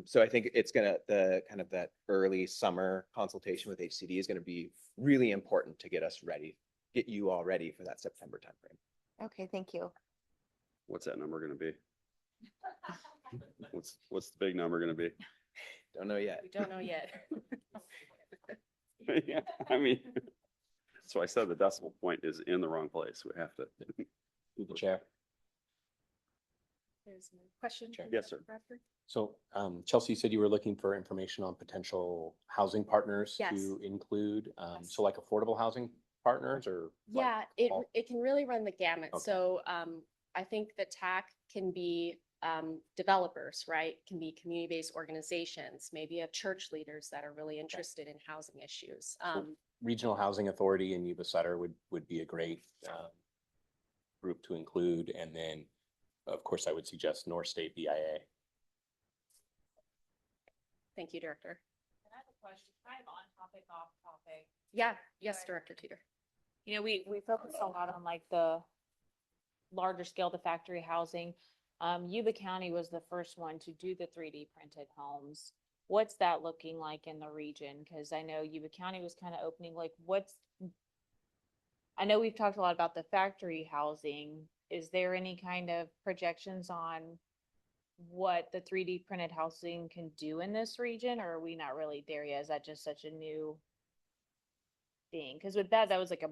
So I think it's that early summer consultation with HCD is going to be really important to get you all ready for that September timeframe. Okay, thank you. What's that number going to be? What's the big number going to be? Don't know yet. We don't know yet. Yeah, I mean, so I said the decimal point is in the wrong place. We have to. Through the chair. There's a question. Yes, sir. Bradford? So Chelsea, you said you were looking for information on potential housing partners Yes. to include. So like affordable housing partners or? like Yeah, all- it can really run the gamut. Okay. So I think the TAC can be developers, right? Can be community-based organizations, maybe have church leaders that are really interested in housing issues. Regional Housing Authority and Yuba Sutter would be a great group to include. And then, of course, I would suggest North State BIA. Thank you, Director. I have a question, kind of on topic, off topic. Yeah, yes, Director Teeter. You know, we focus a lot on like the larger scale, the factory housing. Yuba County was the first one to do the 3D printed homes. What's that looking like in the region? Because I know Yuba County was kind of opening, like I know we've talked a lot about the factory housing. Is there any kind of projections on what the 3D printed housing can do in this region, or are we not really there yet? Is that just such a new thing? Because with that was like a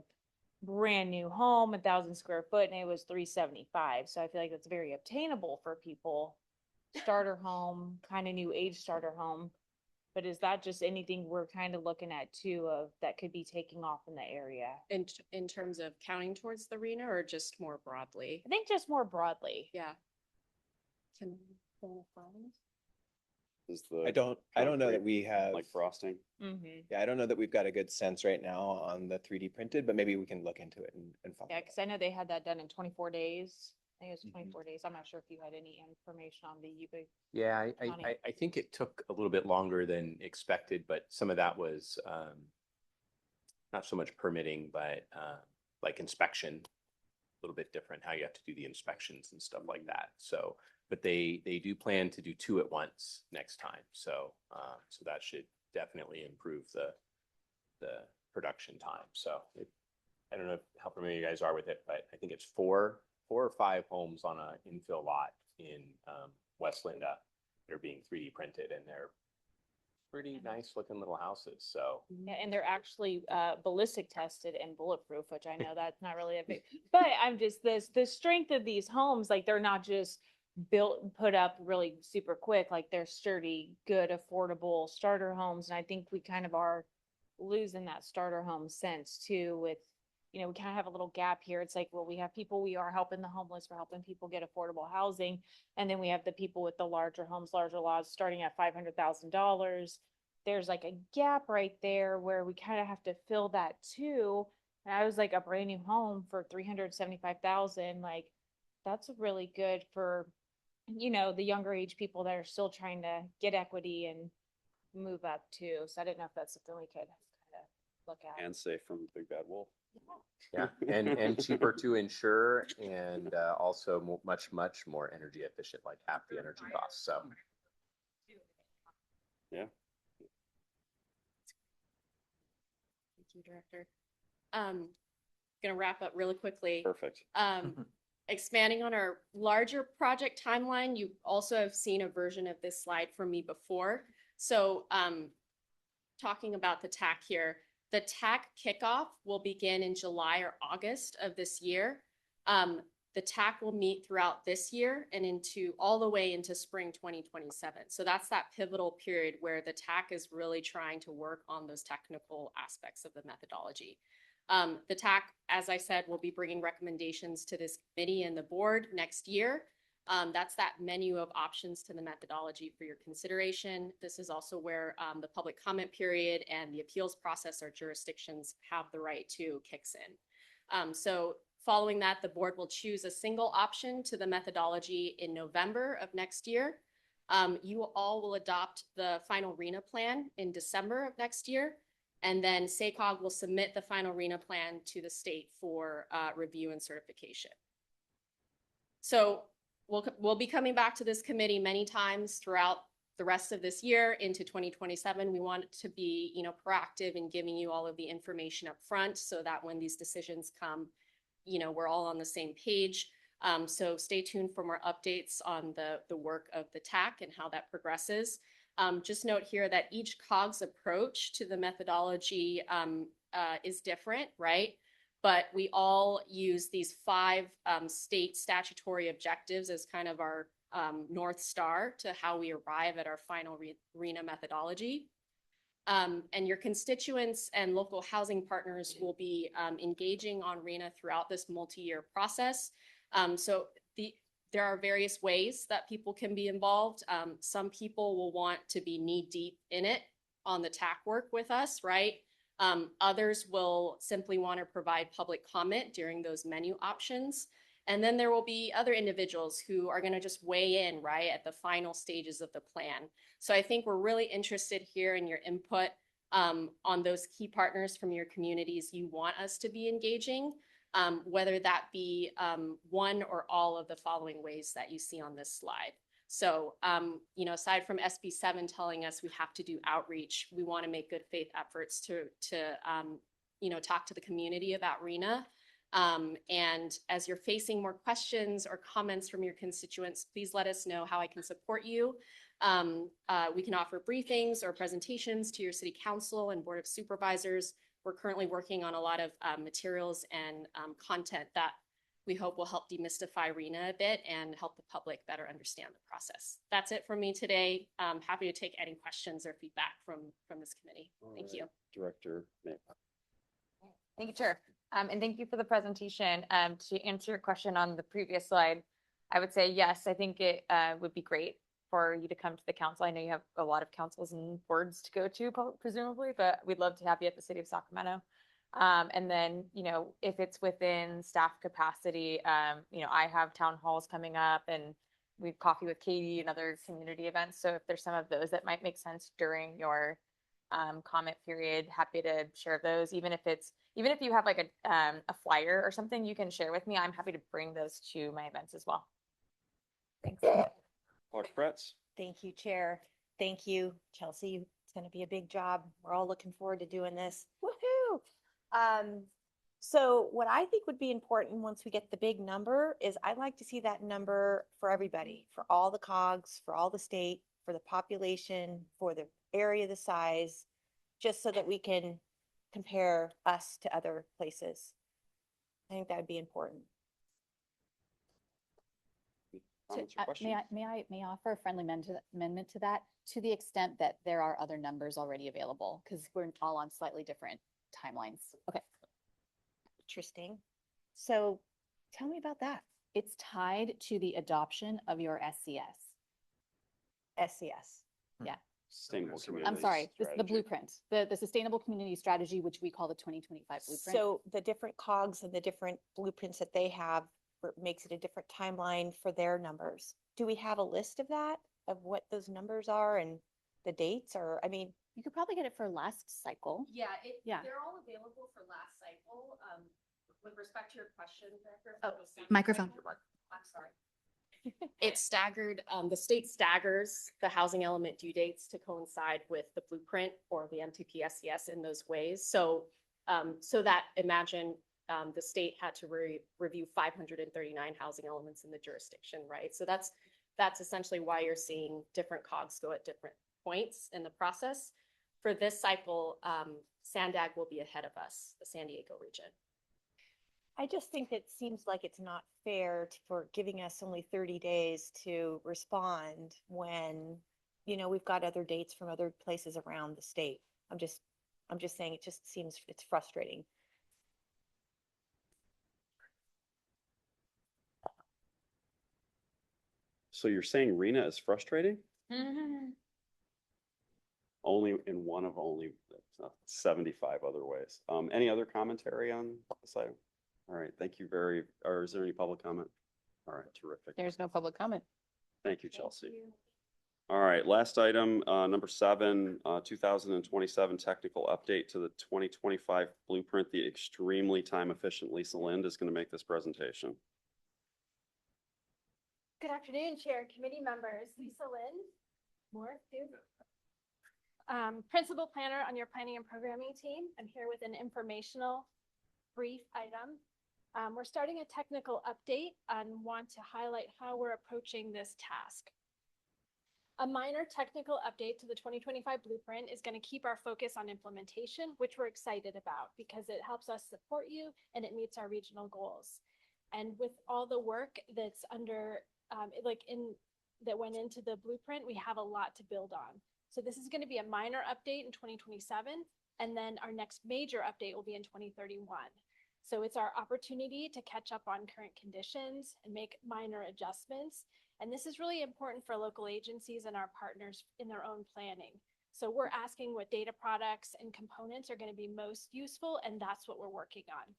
brand new home, 1,000 square foot, and it was $375. So I feel like that's very obtainable for people. Starter home, kind of new age starter home. But is that just anything we're kind of looking at too of that could be taking off in the area? In terms of counting towards the arena or just more broadly? I think just more broadly. Yeah. Is the I don't know that concrete we have, like frosting? yeah, I don't know that we've got a good sense right now on the 3D printed, but maybe we can look into it and follow. Yeah, because I know they had that done in 24 days. I think it was 24 days. I'm not sure if you had any information on the Yuba. Yeah, County. I think it took a little bit longer than expected, but some of that was not so much permitting, but like inspection, a little bit different how you have to do the inspections and stuff like that. So, but they do plan to do 2 at once next time. So so that should definitely improve the production time. So I don't know how familiar you guys are with it, but I think it's 4 or 5 homes on a infill lot in West Linda. They're being 3D printed and they're pretty nice looking little houses. So Yeah, and they're actually ballistic tested and bulletproof, which I know that's not really a big, but I'm just the strength of these homes, like they're not just built and put up really super quick, like they're sturdy, good, affordable starter homes. And I think we kind of are losing that starter home sense too with, you know, we kind of have a little gap here. It's like, well, we have people, we are helping the homeless, we're helping people get affordable housing. And then we have the people with the larger homes, larger lots starting at $500,000. There's like a gap right there where we kind of have to fill that too. And I was like, a brand new home for $375,000, like that's really good for, you know, the younger age people that are still trying to get equity and move up too. So I didn't know if that's something we could kind of look at. And safe from Big Bad Wolf. yeah, and cheaper to insure and also much more energy efficient, like half the energy costs. So yeah. Thank you, Director. Gonna wrap up really quickly. Perfect. Expanding on our larger project timeline, you also have seen a version of this slide from me before. So talking about the TAC here, the TAC kickoff will begin in July or August of this year. The TAC will meet throughout this year and into all the way into spring 2027. So that's that pivotal period where the TAC is really trying to work on those technical aspects of the methodology. The TAC, as I said, will be bringing recommendations to this committee and the board next year. That's that menu of options to the methodology for your consideration. This is also where the public comment period and the appeals process or jurisdictions have the right to kicks in. So following that, the board will choose a single option to the methodology in November of next year. You all will adopt the final RENA plan in December of next year. And then SACOG will submit the final RENA plan to the state for review and certification. So we'll be coming back to this committee many times throughout the rest of this year into 2027. We want to be, you know, proactive in giving you all of the information up front so that when these decisions come, you know, we're all on the same page. So stay tuned for more updates on the work of the TAC and how that progresses. Just note here that each COG's approach to the methodology is different, right? But we all use these 5 state statutory objectives as kind of our North Star to how we arrive at our final RENA methodology. And your constituents and local housing partners will be engaging on RENA throughout this multi-year process. So there are various ways that people can be involved. Some people will want to be knee deep in it on the TAC work with us, right? Others will simply want to provide public comment during those menu options. And then there will be other individuals who are going to just weigh in, right, at the final stages of the plan. So I think we're really interested here in your input on those key partners from your communities you want us to be engaging. Whether that be one or all of the following ways that you see on this slide. So, you know, aside from SB 7 telling us we have to do outreach, we want to make good faith efforts to you know, talk to the community about RENA. And as you're facing more questions or comments from your constituents, please let us know how I can support you. We can offer briefings or presentations to your city council and board of supervisors. We're currently working on a lot of materials and content that we hope will help demystify RENA a bit and help the public better understand the process. That's it from me today. I'm happy to take any questions or feedback from this committee. Thank you. Director Mayhoff. Thank you, Chair. And thank you for the presentation. To answer your question on the previous slide, I would say yes, I think it would be great for you to come to the council. I know you have a lot of councils and boards to go to presumably, but we'd love to have you at the City of Sacramento. And then, you know, if it's within staff capacity, you know, I have town halls coming up and we've coffee with Katie and other community events. So if there's some of those that might make sense during your comment period, happy to share those. Even if you have like a flyer or something you can share with me, I'm happy to bring those to my events as well. Thanks. Dr. Kretz? Thank you, Chair. Thank you, Chelsea. It's going to be a big job. We're all looking forward to doing this. Woohoo! So what I think would be important once we get the big number is I'd like to see that number for everybody, for all the COGs, for all the state, for the population, for the area, the size, just so that we can compare us to other places. I think that would be important. Comments or questions? May I offer a friendly amendment to that, to the extent that there are other numbers already available, because we're all on slightly different timelines. Okay. Interesting. So tell me about that. It's tied to the adoption of your SCS. SCS. Yeah. Sustainable community. I'm sorry, the strategy. blueprint, the Sustainable Community Strategy, which we call the 2025 blueprint. So the different COGs and the different blueprints that they have makes it a different timeline for their numbers. Do we have a list of that, of what those numbers are and the dates? Or, I mean, you could probably get it for last cycle. Yeah, Yeah. they're all available for last cycle. With respect to your question, Director. Oh, if it was- microphone. I'm sorry. It's staggered, the state staggers the housing element due dates to coincide with the blueprint or the MTP SCS in those ways. So, so that imagine the state had to review 539 housing elements in the jurisdiction, right? So that's essentially why you're seeing different COGs go at different points in the process. For this cycle, Sandag will be ahead of us, the San Diego region. I just think it seems like it's not fair for giving us only 30 days to respond when, you know, we've got other dates from other places around the state. I'm just saying it just seems it's frustrating. So you're saying RENA is frustrating? Only in one of only 75 other ways. Any other commentary on this item? All right, thank you or is there any public comment? All right, terrific. There's no public comment. Thank you, Chelsea. All right, last item, number 7, 2027 technical update to the 2025 blueprint. The extremely time efficient Lisa Lind is going to make this presentation. Good afternoon, Chair and committee members. Lisa Lind, Principal Planner on your planning and programming team. I'm here with an informational brief item. We're starting a technical update and want to highlight how we're approaching this task. A minor technical update to the 2025 blueprint is going to keep our focus on implementation, which we're excited about because it helps us support you and it meets our regional goals. And with all the work that's that went into the blueprint, we have a lot to build on. So this is going to be a minor update in 2027, and then our next major update will be in 2031. So it's our opportunity to catch up on current conditions and make minor adjustments. And this is really important for local agencies and our partners in their own planning. So we're asking what data products and components are going to be most useful, and that's what we're working on.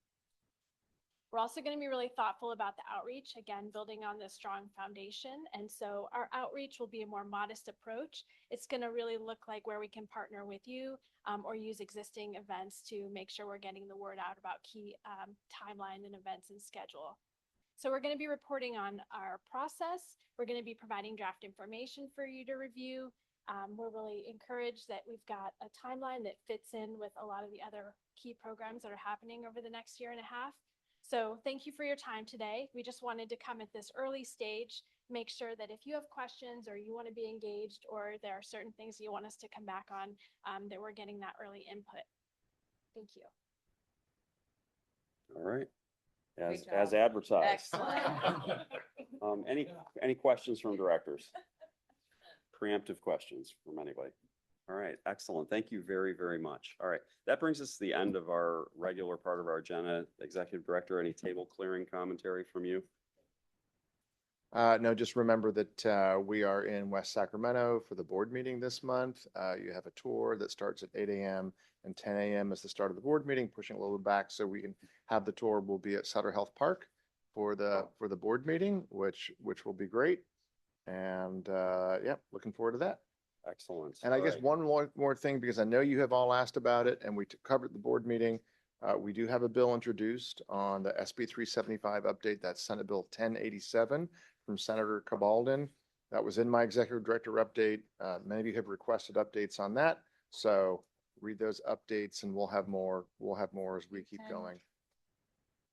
We're also going to be really thoughtful about the outreach, again, building on this strong foundation. And so our outreach will be a more modest approach. It's going to really look like where we can partner with you or use existing events to make sure we're getting the word out about key timeline and events and schedule. So we're going to be reporting on our process. We're going to be providing draft information for you to review. We're really encouraged that we've got a timeline that fits in with a lot of the other key programs that are happening over the next year and a half. So thank you for your time today. We just wanted to come at this early stage, make sure that if you have questions or you want to be engaged or there are certain things you want us to come back on, that we're getting that early input. Thank you. All right. As advertised. Any questions from directors? Preemptive questions from anybody? All right, excellent. Thank you very, very much. All right, that brings us to the end of our regular part of our agenda. Executive Director, any table clearing commentary from you? No, just remember that we are in West Sacramento for the board meeting this month. You have a tour that starts at 8 a.m. and 10 a.m. is the start of the board meeting, pushing a little bit back so we can have the tour. We'll be at Sutter Health Park for the board meeting, which will be great. And yeah, looking forward to that. Excellent. And I All guess right. one more thing, because I know you have all asked about it and we covered the board meeting. We do have a bill introduced on the SB 375 update. That's Senate Bill 1087 from Senator Cabaldon. That was in my executive director update. Many of you have requested updates on that. So read those updates and we'll have more as we keep going.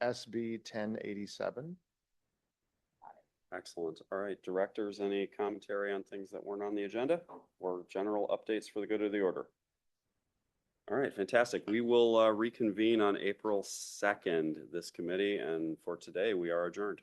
SB 1087. Excellent. All right, directors, any commentary on things that weren't on the agenda or general updates for the good of the order? All right, fantastic. We will reconvene on April 2nd, this committee, and for today, we are adjourned.